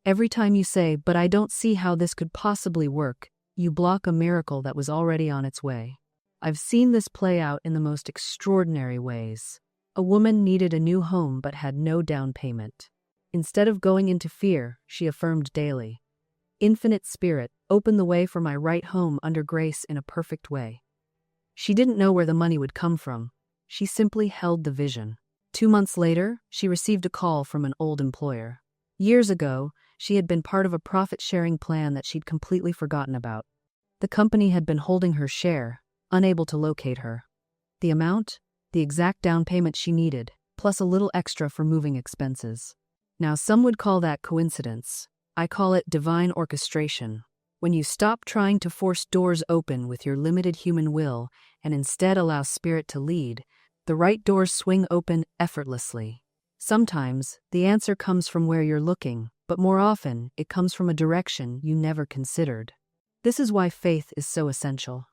Every time you say, but I don't see how this could possibly work, you block a miracle that was already on its way. I've seen this play out in the most extraordinary ways. A woman needed a new home but had no down payment. Instead of going into fear, she affirmed daily, Infinite Spirit, open the way for my right home under grace in a perfect way. She didn't know where the money would come from. She simply held the vision. 2 months later, she received a call from an old employer. Years ago, she had been part of a profit-sharing plan that she'd completely forgotten about. The company had been holding her share, unable to locate her. The amount? The exact down payment she needed, plus a little extra for moving expenses. Now, some would call that coincidence. I call it divine orchestration. When you stop trying to force doors open with your limited human will and instead allow Spirit to lead, the right doors swing open effortlessly. Sometimes, the answer comes from where you're looking, but more often, it comes from a direction you never considered. This is why faith is so essential.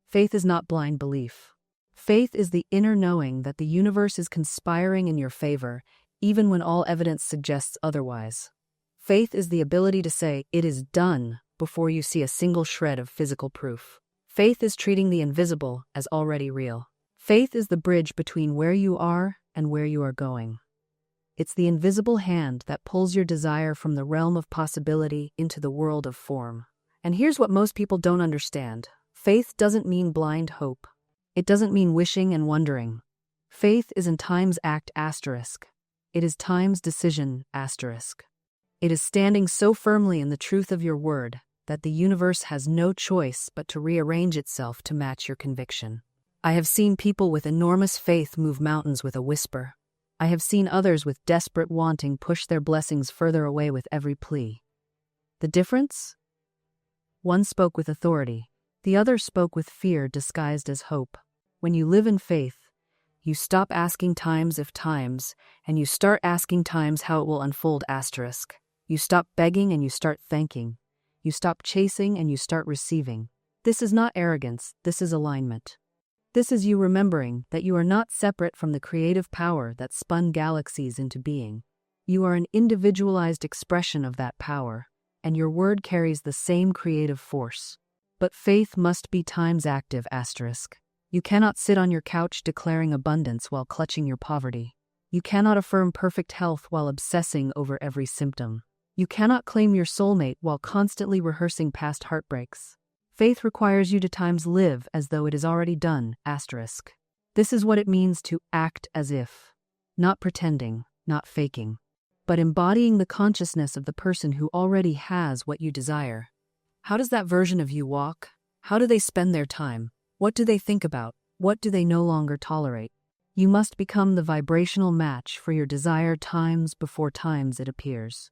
Faith is not blind belief. Faith is the inner knowing that the universe is conspiring in your favor, even when all evidence suggests otherwise. Faith is the ability to say, it is done, before you see a single shred of physical proof. Faith is treating the invisible as already real. Faith is the bridge between where you are and where you are going. It's the invisible hand that pulls your desire from the realm of possibility into the world of form. And here's what most people don't understand. Faith doesn't mean blind hope. It doesn't mean wishing and wondering. Faith is in time's act asterisk. It is time's decision asterisk. It is standing so firmly in the truth of your word that the universe has no choice but to rearrange itself to match your conviction. I have seen people with enormous faith move mountains with a whisper. I have seen others with desperate wanting push their blessings further away with every plea. The difference? One spoke with authority. The other spoke with fear disguised as hope. When you live in faith, you stop asking times if times, and you start asking times how it will unfold asterisk. You stop begging and you start thanking. You stop chasing and you start receiving. This is not arrogance, this is alignment. This is you remembering that you are not separate from the creative power that spun galaxies into being. You are an individualized expression of that power, and your word carries the same creative force. But faith must be times active asterisk. You cannot sit on your couch declaring abundance while clutching your poverty. You cannot affirm perfect health while obsessing over every symptom. You cannot claim your soulmate while constantly rehearsing past heartbreaks. Faith requires you to times live as though it is already done asterisk. This is what it means to act as if. Not pretending, not faking, but embodying the consciousness of the person who already has what you desire. How does that version of you walk? How do they spend their time? What do they think about? What do they no longer tolerate? You must become the vibrational match for your desire times before times it appears.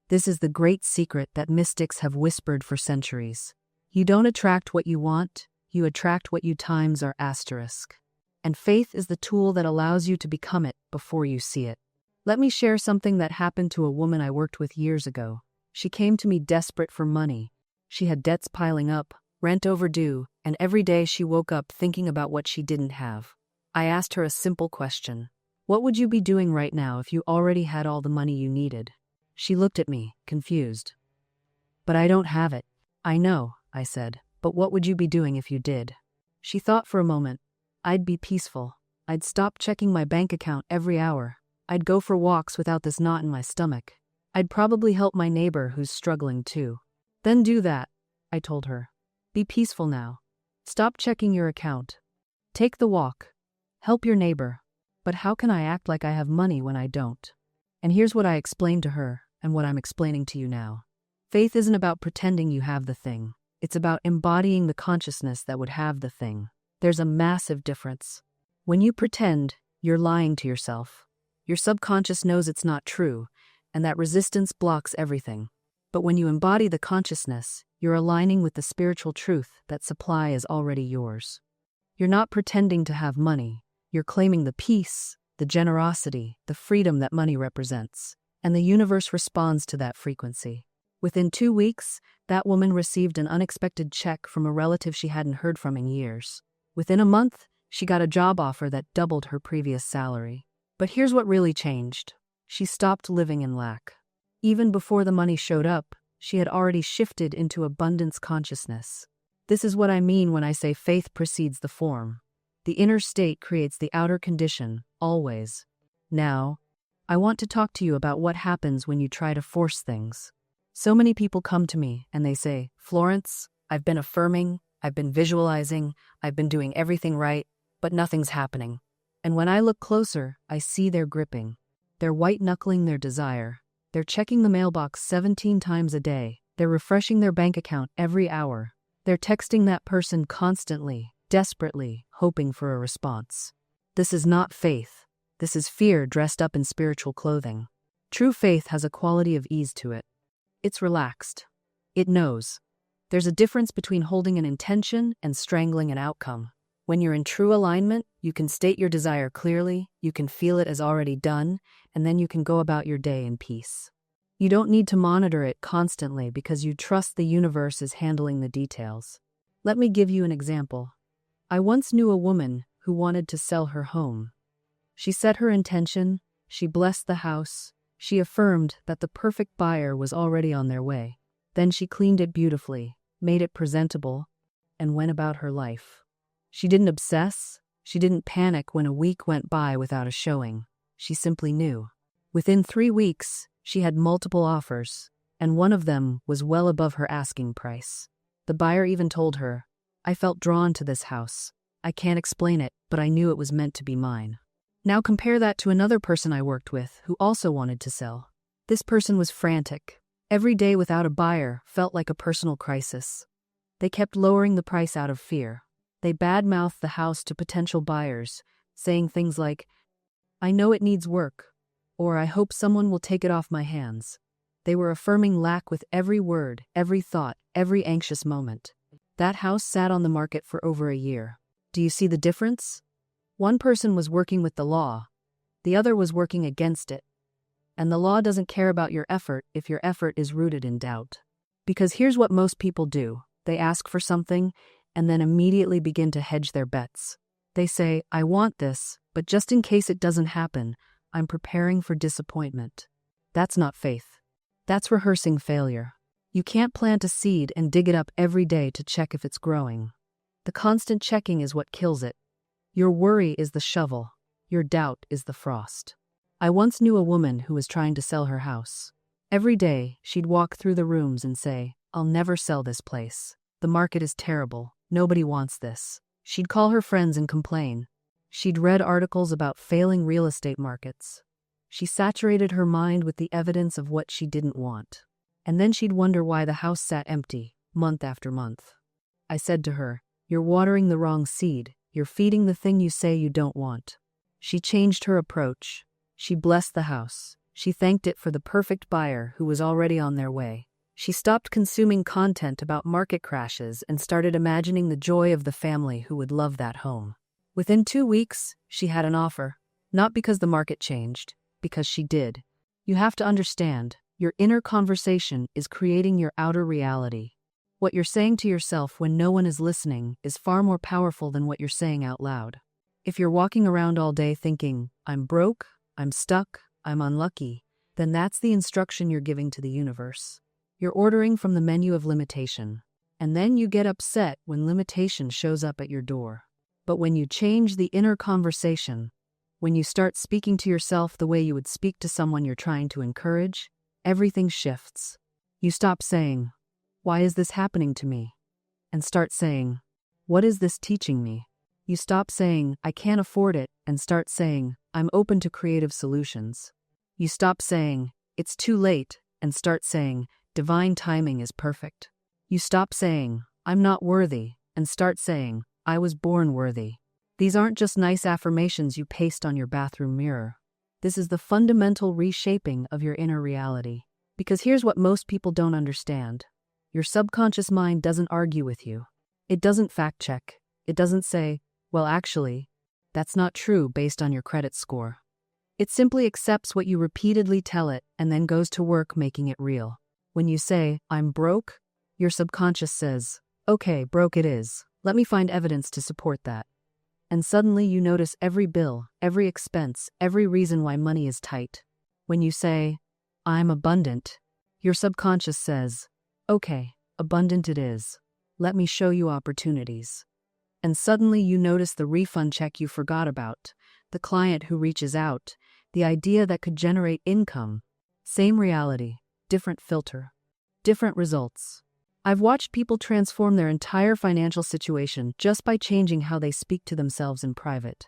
This is the great secret that mystics have whispered for centuries. You don't attract what you want, you attract what you times are asterisk. And faith is the tool that allows you to become it before you see it. Let me share something that happened to a woman I worked with years ago. She came to me desperate for money. She had debts piling up, rent overdue, and every day she woke up thinking about what she didn't have. I asked her a simple question. What would you be doing right now if you already had all the money you needed? She looked at me, confused. But I don't have it. I know, I said, but what would you be doing if you did? She thought for a moment. I'd be peaceful. I'd stop checking my bank account every hour. I'd go for walks without this knot in my stomach. I'd probably help my neighbor who's struggling too. Then do that, I told her. Be peaceful now. Stop checking your account. Take the walk. Help your neighbor. But how can I act like I have money when I don't? And here's what I explained to her, and what I'm explaining to you now. Faith isn't about pretending you have the thing. It's about embodying the consciousness that would have the thing. There's a massive difference. When you pretend, you're lying to yourself. Your subconscious knows it's not true, and that resistance blocks everything. But when you embody the consciousness, you're aligning with the spiritual truth that supply is already yours. You're not pretending to have money. You're claiming the peace, the generosity, the freedom that money represents. And the universe responds to that frequency. Within 2 weeks, that woman received an unexpected check from a relative she hadn't heard from in years. Within a month, she got a job offer that doubled her previous salary. But here's what really changed. She stopped living in lack. Even before the money showed up, she had already shifted into abundance consciousness. This is what I mean when I say faith precedes the form. The inner state creates the outer condition, always. Now, I want to talk to you about what happens when you try to force things. So many people come to me and they say, Florence, I've been affirming, I've been visualizing, I've been doing everything right, but nothing's happening. And when I look closer, I see they're gripping. They're white-knuckling their desire. They're checking the mailbox 17 times a day. They're refreshing their bank account every hour. They're texting that person constantly, desperately, hoping for a response. This is not faith. This is fear dressed up in spiritual clothing. True faith has a quality of ease to it. It's relaxed. It knows. There's a difference between holding an intention and strangling an outcome. When you're in true alignment, you can state your desire clearly, you can feel it as already done, and then you can go about your day in peace. You don't need to monitor it constantly because you trust the universe is handling the details. Let me give you an example. I once knew a woman who wanted to sell her home. She set her intention, she blessed the house, she affirmed that the perfect buyer was already on their way. Then she cleaned it beautifully, made it presentable, and went about her life. She didn't obsess, she didn't panic when a week went by without a showing. She simply knew. Within 3 weeks, she had multiple offers, and one of them was well above her asking price. The buyer even told her, I felt drawn to this house. I can't explain it, but I knew it was meant to be mine. Now compare that to another person I worked with who also wanted to sell. This person was frantic. Every day without a buyer felt like a personal crisis. They kept lowering the price out of fear. They badmouthed the house to potential buyers, saying things like, "I know it needs work," or "I hope someone will take it off my hands." They were affirming lack with every word, every thought, every anxious moment. That house sat on the market for over a year. Do you see the difference? One person was working with the law. The other was working against it. And the law doesn't care about your effort if your effort is rooted in doubt. Because here's what most people do. They ask for something and then immediately begin to hedge their bets. They say, "I want this, but just in case it doesn't happen, I'm preparing for disappointment." That's not faith. That's rehearsing failure. You can't plant a seed and dig it up every day to check if it's growing. The constant checking is what kills it. Your worry is the shovel. Your doubt is the frost. I once knew a woman who was trying to sell her house. Every day, she'd walk through the rooms and say, "I'll never sell this place. The market is terrible. Nobody wants this." She'd call her friends and complain. She'd read articles about failing real estate markets. She saturated her mind with the evidence of what she didn't want. And then she'd wonder why the house sat empty, month after month. I said to her, "You're watering the wrong seed. You're feeding the thing you say you don't want." She changed her approach. She blessed the house. She thanked it for the perfect buyer who was already on their way. She stopped consuming content about market crashes and started imagining the joy of the family who would love that home. Within 2 weeks, she had an offer. Not because the market changed, because she did. You have to understand, your inner conversation is creating your outer reality. What you're saying to yourself when no one is listening is far more powerful than what you're saying out loud. If you're walking around all day thinking, "I'm broke, I'm stuck, I'm unlucky," then that's the instruction you're giving to the universe. You're ordering from the menu of limitation. And then you get upset when limitation shows up at your door. But when you change the inner conversation, when you start speaking to yourself the way you would speak to someone you're trying to encourage, everything shifts. You stop saying, "Why is this happening to me?" and start saying, "What is this teaching me?" You stop saying, "I can't afford it," and start saying, "I'm open to creative solutions." You stop saying, "It's too late," and start saying, "Divine timing is perfect." You stop saying, "I'm not worthy," and start saying, "I was born worthy." These aren't just nice affirmations you paste on your bathroom mirror. This is the fundamental reshaping of your inner reality. Because here's what most people don't understand. Your subconscious mind doesn't argue with you. It doesn't fact check. It doesn't say, "Well, actually, that's not true based on your credit score." It simply accepts what you repeatedly tell it and then goes to work making it real. When you say, "I'm broke," your subconscious says, "Okay, broke it is. Let me find evidence to support that." And suddenly you notice every bill, every expense, every reason why money is tight. When you say, "I'm abundant," your subconscious says, "Okay, abundant it is. Let me show you opportunities." And suddenly you notice the refund check you forgot about, the client who reaches out, the idea that could generate income. Same reality, different filter, different results. I've watched people transform their entire financial situation just by changing how they speak to themselves in private.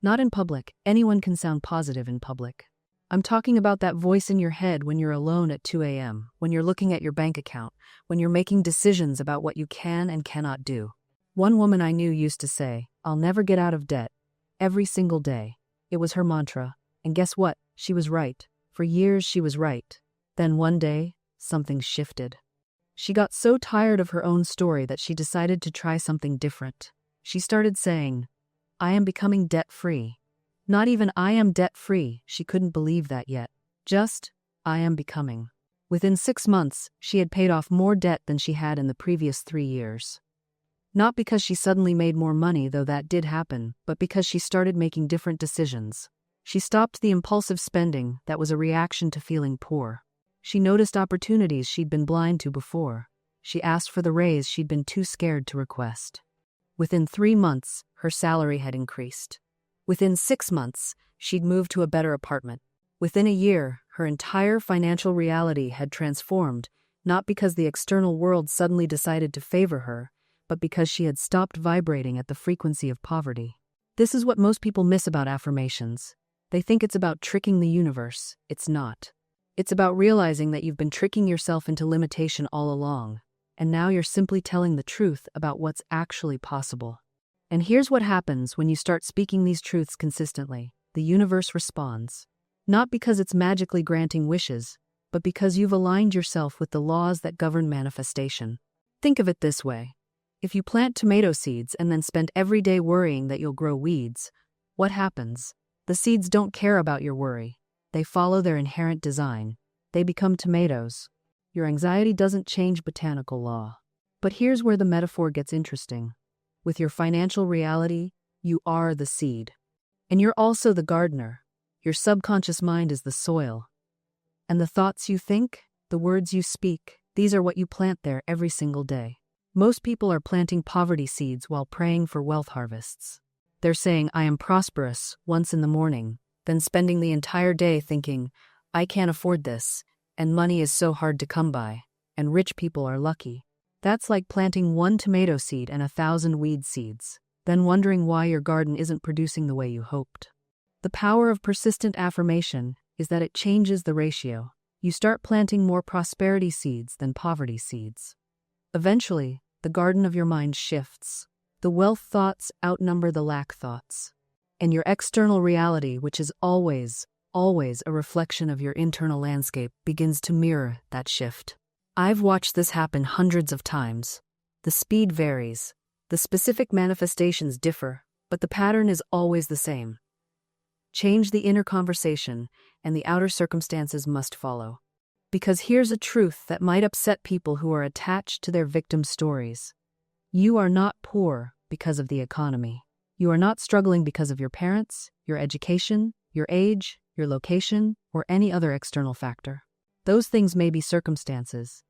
Not in public. Anyone can sound positive in public. I'm talking about that voice in your head when you're alone at 2 a.m., when you're looking at your bank account, when you're making decisions about what you can and cannot do. One woman I knew used to say, "I'll never get out of debt," every single day. It was her mantra. And guess what? She was right. For years she was right. Then one day, something shifted. She got so tired of her own story that she decided to try something different. She started saying, "I am becoming debt-free." Not even "I am debt-free," she couldn't believe that yet. Just, "I am becoming." Within 6 months, she had paid off more debt than she had in the previous 3 years. Not because she suddenly made more money, though that did happen, but because she started making different decisions. She stopped the impulsive spending that was a reaction to feeling poor. She noticed opportunities she'd been blind to before. She asked for the raise she'd been too scared to request. Within 3 months, her salary had increased. Within 6 months, she'd moved to a better apartment. Within a year, her entire financial reality had transformed, not because the external world suddenly decided to favor her, but because she had stopped vibrating at the frequency of poverty. This is what most people miss about affirmations. They think it's about tricking the universe. It's not. It's about realizing that you've been tricking yourself into limitation all along, and now you're simply telling the truth about what's actually possible. And here's what happens when you start speaking these truths consistently. The universe responds. Not because it's magically granting wishes, but because you've aligned yourself with the laws that govern manifestation. Think of it this way. If you plant tomato seeds and then spend every day worrying that you'll grow weeds, what happens? The seeds don't care about your worry. They follow their inherent design. They become tomatoes. Your anxiety doesn't change botanical law. But here's where the metaphor gets interesting. With your financial reality, you are the seed. And you're also the gardener. Your subconscious mind is the soil. And the thoughts you think, the words you speak, these are what you plant there every single day. Most people are planting poverty seeds while praying for wealth harvests. They're saying, I am prosperous, once in the morning, then spending the entire day thinking, I can't afford this, and money is so hard to come by, and rich people are lucky. That's like planting one tomato seed and 1,000 weed seeds, then wondering why your garden isn't producing the way you hoped. The power of persistent affirmation is that it changes the ratio. You start planting more prosperity seeds than poverty seeds. Eventually, the garden of your mind shifts. The wealth thoughts outnumber the lack thoughts. And your external reality, which is always a reflection of your internal landscape, begins to mirror that shift. I've watched this happen hundreds of times. The speed varies. The specific manifestations differ, but the pattern is always the same. Change the inner conversation, and the outer circumstances must follow. Because here's a truth that might upset people who are attached to their victim stories. You are not poor because of the economy. You are not struggling because of your parents, your education, your age, your location, or any other external factor. Those things may be circumstances.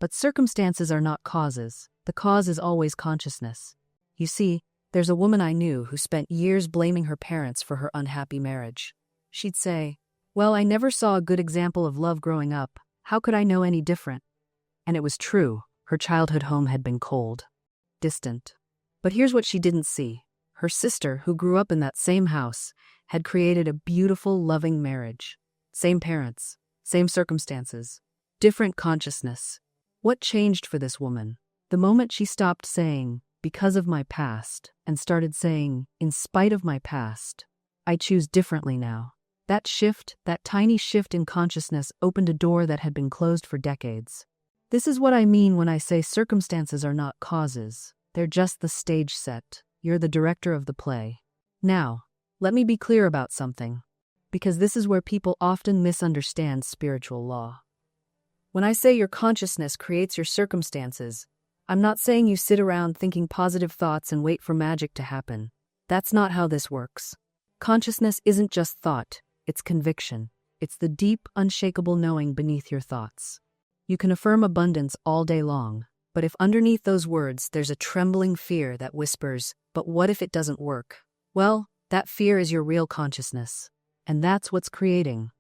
But circumstances are not causes. The cause is always consciousness. You see, there's a woman I knew who spent years blaming her parents for her unhappy marriage. She'd say, well, I never saw a good example of love growing up. How could I know any different? And it was true. Her childhood home had been cold, distant. But here's what she didn't see. Her sister, who grew up in that same house, had created a beautiful, loving marriage. Same parents, same circumstances, different consciousness. What changed for this woman? The moment she stopped saying, because of my past, and started saying, in spite of my past, I choose differently now. That shift, that tiny shift in consciousness, opened a door that had been closed for decades. This is what I mean when I say circumstances are not causes. They're just the stage set. You're the director of the play. Now, let me be clear about something, because this is where people often misunderstand spiritual law. When I say your consciousness creates your circumstances, I'm not saying you sit around thinking positive thoughts and wait for magic to happen. That's not how this works. Consciousness isn't just thought, it's conviction. It's the deep, unshakable knowing beneath your thoughts. You can affirm abundance all day long, but if underneath those words there's a trembling fear that whispers, but what if it doesn't work? Well, that fear is your real consciousness. And that's what's creating.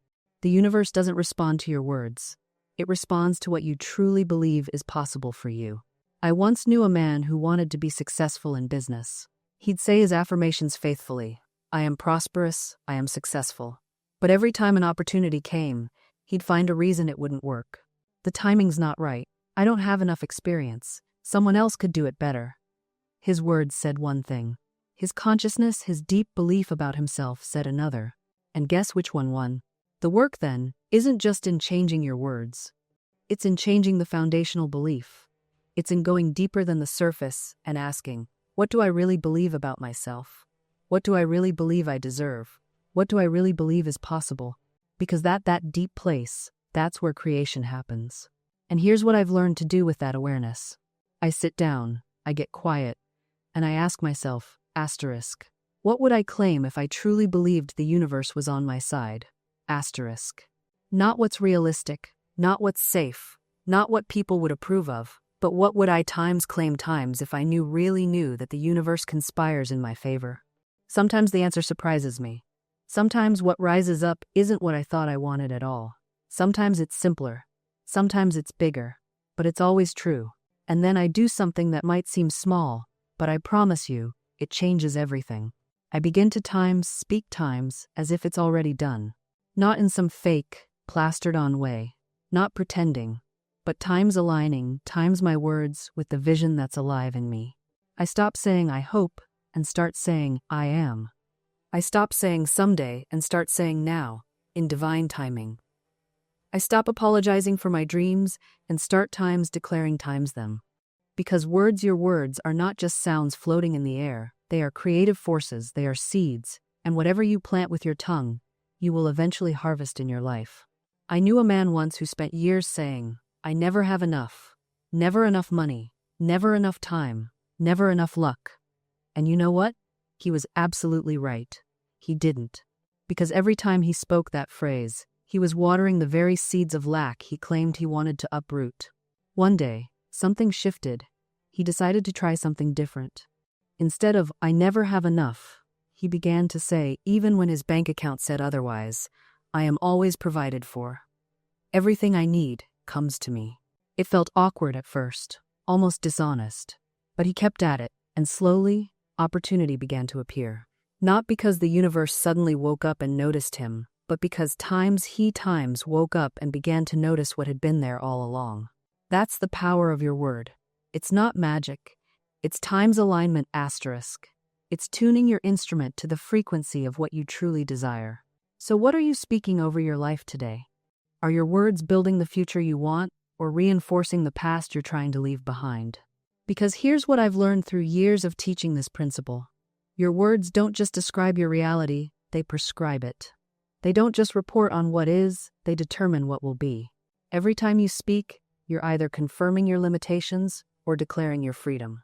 The universe doesn't respond to your words. It responds to what you truly believe is possible for you. I once knew a man who wanted to be successful in business. He'd say his affirmations faithfully. I am prosperous, I am successful. But every time an opportunity came, he'd find a reason it wouldn't work. The timing's not right. I don't have enough experience. Someone else could do it better. His words said one thing. His consciousness, his deep belief about himself said another. And guess which one won? The work, then, isn't just in changing your words. It's in changing the foundational belief. It's in going deeper than the surface and asking, what do I really believe about myself? What do I really believe I deserve? What do I really believe is possible? Because that deep place, that's where creation happens. And here's what I've learned to do with that awareness. I sit down, I get quiet, and I ask myself, asterisk, what would I claim if I truly believed the universe was on my side? Asterisk. Not what's realistic, not what's safe, not what people would approve of, but what would I claim if I really knew that the universe conspires in my favor? Sometimes the answer surprises me. Sometimes what rises up isn't what I thought I wanted at all. Sometimes it's simpler. Sometimes it's bigger. But it's always true. And then I do something that might seem small, but I promise you, it changes everything. I begin to speak times as if it's already done. Not in some fake, plastered-on way. Not pretending, but times aligning, times my words with the vision that's alive in me. I stop saying I hope and start saying I am. I stop saying someday and start saying now, in divine timing. I stop apologizing for my dreams and start declaring them. Because your words are not just sounds floating in the air, they are creative forces, they are seeds, and whatever you plant with your tongue, you will eventually harvest in your life. I knew a man once who spent years saying, I never have enough, never enough money, never enough time, never enough luck. And you know what? He was absolutely right. He didn't. Because every time he spoke that phrase, he was watering the very seeds of lack he claimed he wanted to uproot. One day, something shifted. He decided to try something different. Instead of, I never have enough, he began to say, even when his bank account said otherwise, I am always provided for. Everything I need comes to me. It felt awkward at first, almost dishonest. But he kept at it, and slowly, opportunity began to appear. Not because the universe suddenly woke up and noticed him, but because he woke up and began to notice what had been there all along. That's the power of your word. It's not magic. It's time's alignment asterisk. It's tuning your instrument to the frequency of what you truly desire. So what are you speaking over your life today? Are your words building the future you want, or reinforcing the past you're trying to leave behind? Because here's what I've learned through years of teaching this principle. Your words don't just describe your reality, they prescribe it. They don't just report on what is, they determine what will be. Every time you speak, you're either confirming your limitations or declaring your freedom.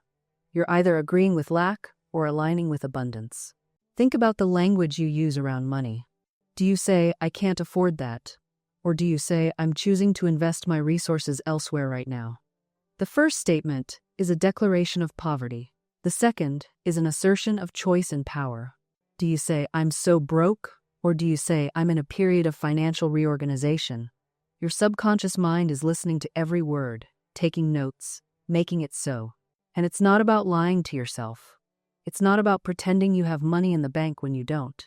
You're either agreeing with lack or aligning with abundance. Think about the language you use around money. Do you say, I can't afford that? Or do you say, I'm choosing to invest my resources elsewhere right now? The first statement is a declaration of poverty. The second is an assertion of choice and power. Do you say, I'm so broke? Or do you say, I'm in a period of financial reorganization? Your subconscious mind is listening to every word, taking notes, making it so. And it's not about lying to yourself. It's not about pretending you have money in the bank when you don't.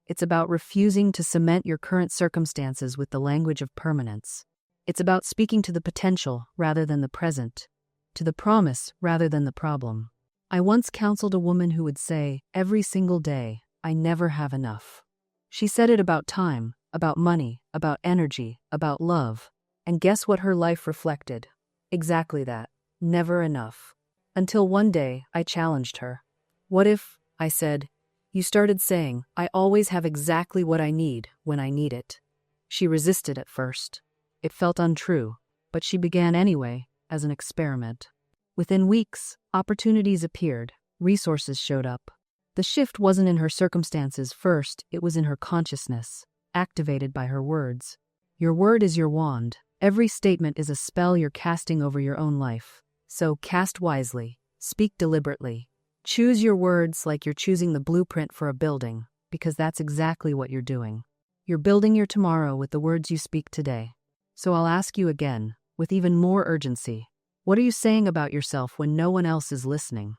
It's about refusing to cement your current circumstances with the language of permanence. It's about speaking to the potential rather than the present, to the promise rather than the problem. I once counseled a woman who would say, every single day, I never have enough. She said it about time, about money, about energy, about love. And guess what her life reflected? Exactly that. Never enough. Until one day, I challenged her. What if, I said, you started saying, I always have exactly what I need when I need it? She resisted at first. It felt untrue, but she began anyway, as an experiment. Within weeks, opportunities appeared, resources showed up. The shift wasn't in her circumstances first, it was in her consciousness, activated by her words. Your word is your wand. Every statement is a spell you're casting over your own life. So cast wisely, speak deliberately. Choose your words like you're choosing the blueprint for a building, because that's exactly what you're doing. You're building your tomorrow with the words you speak today. So I'll ask you again, with even more urgency, what are you saying about yourself when no one else is listening?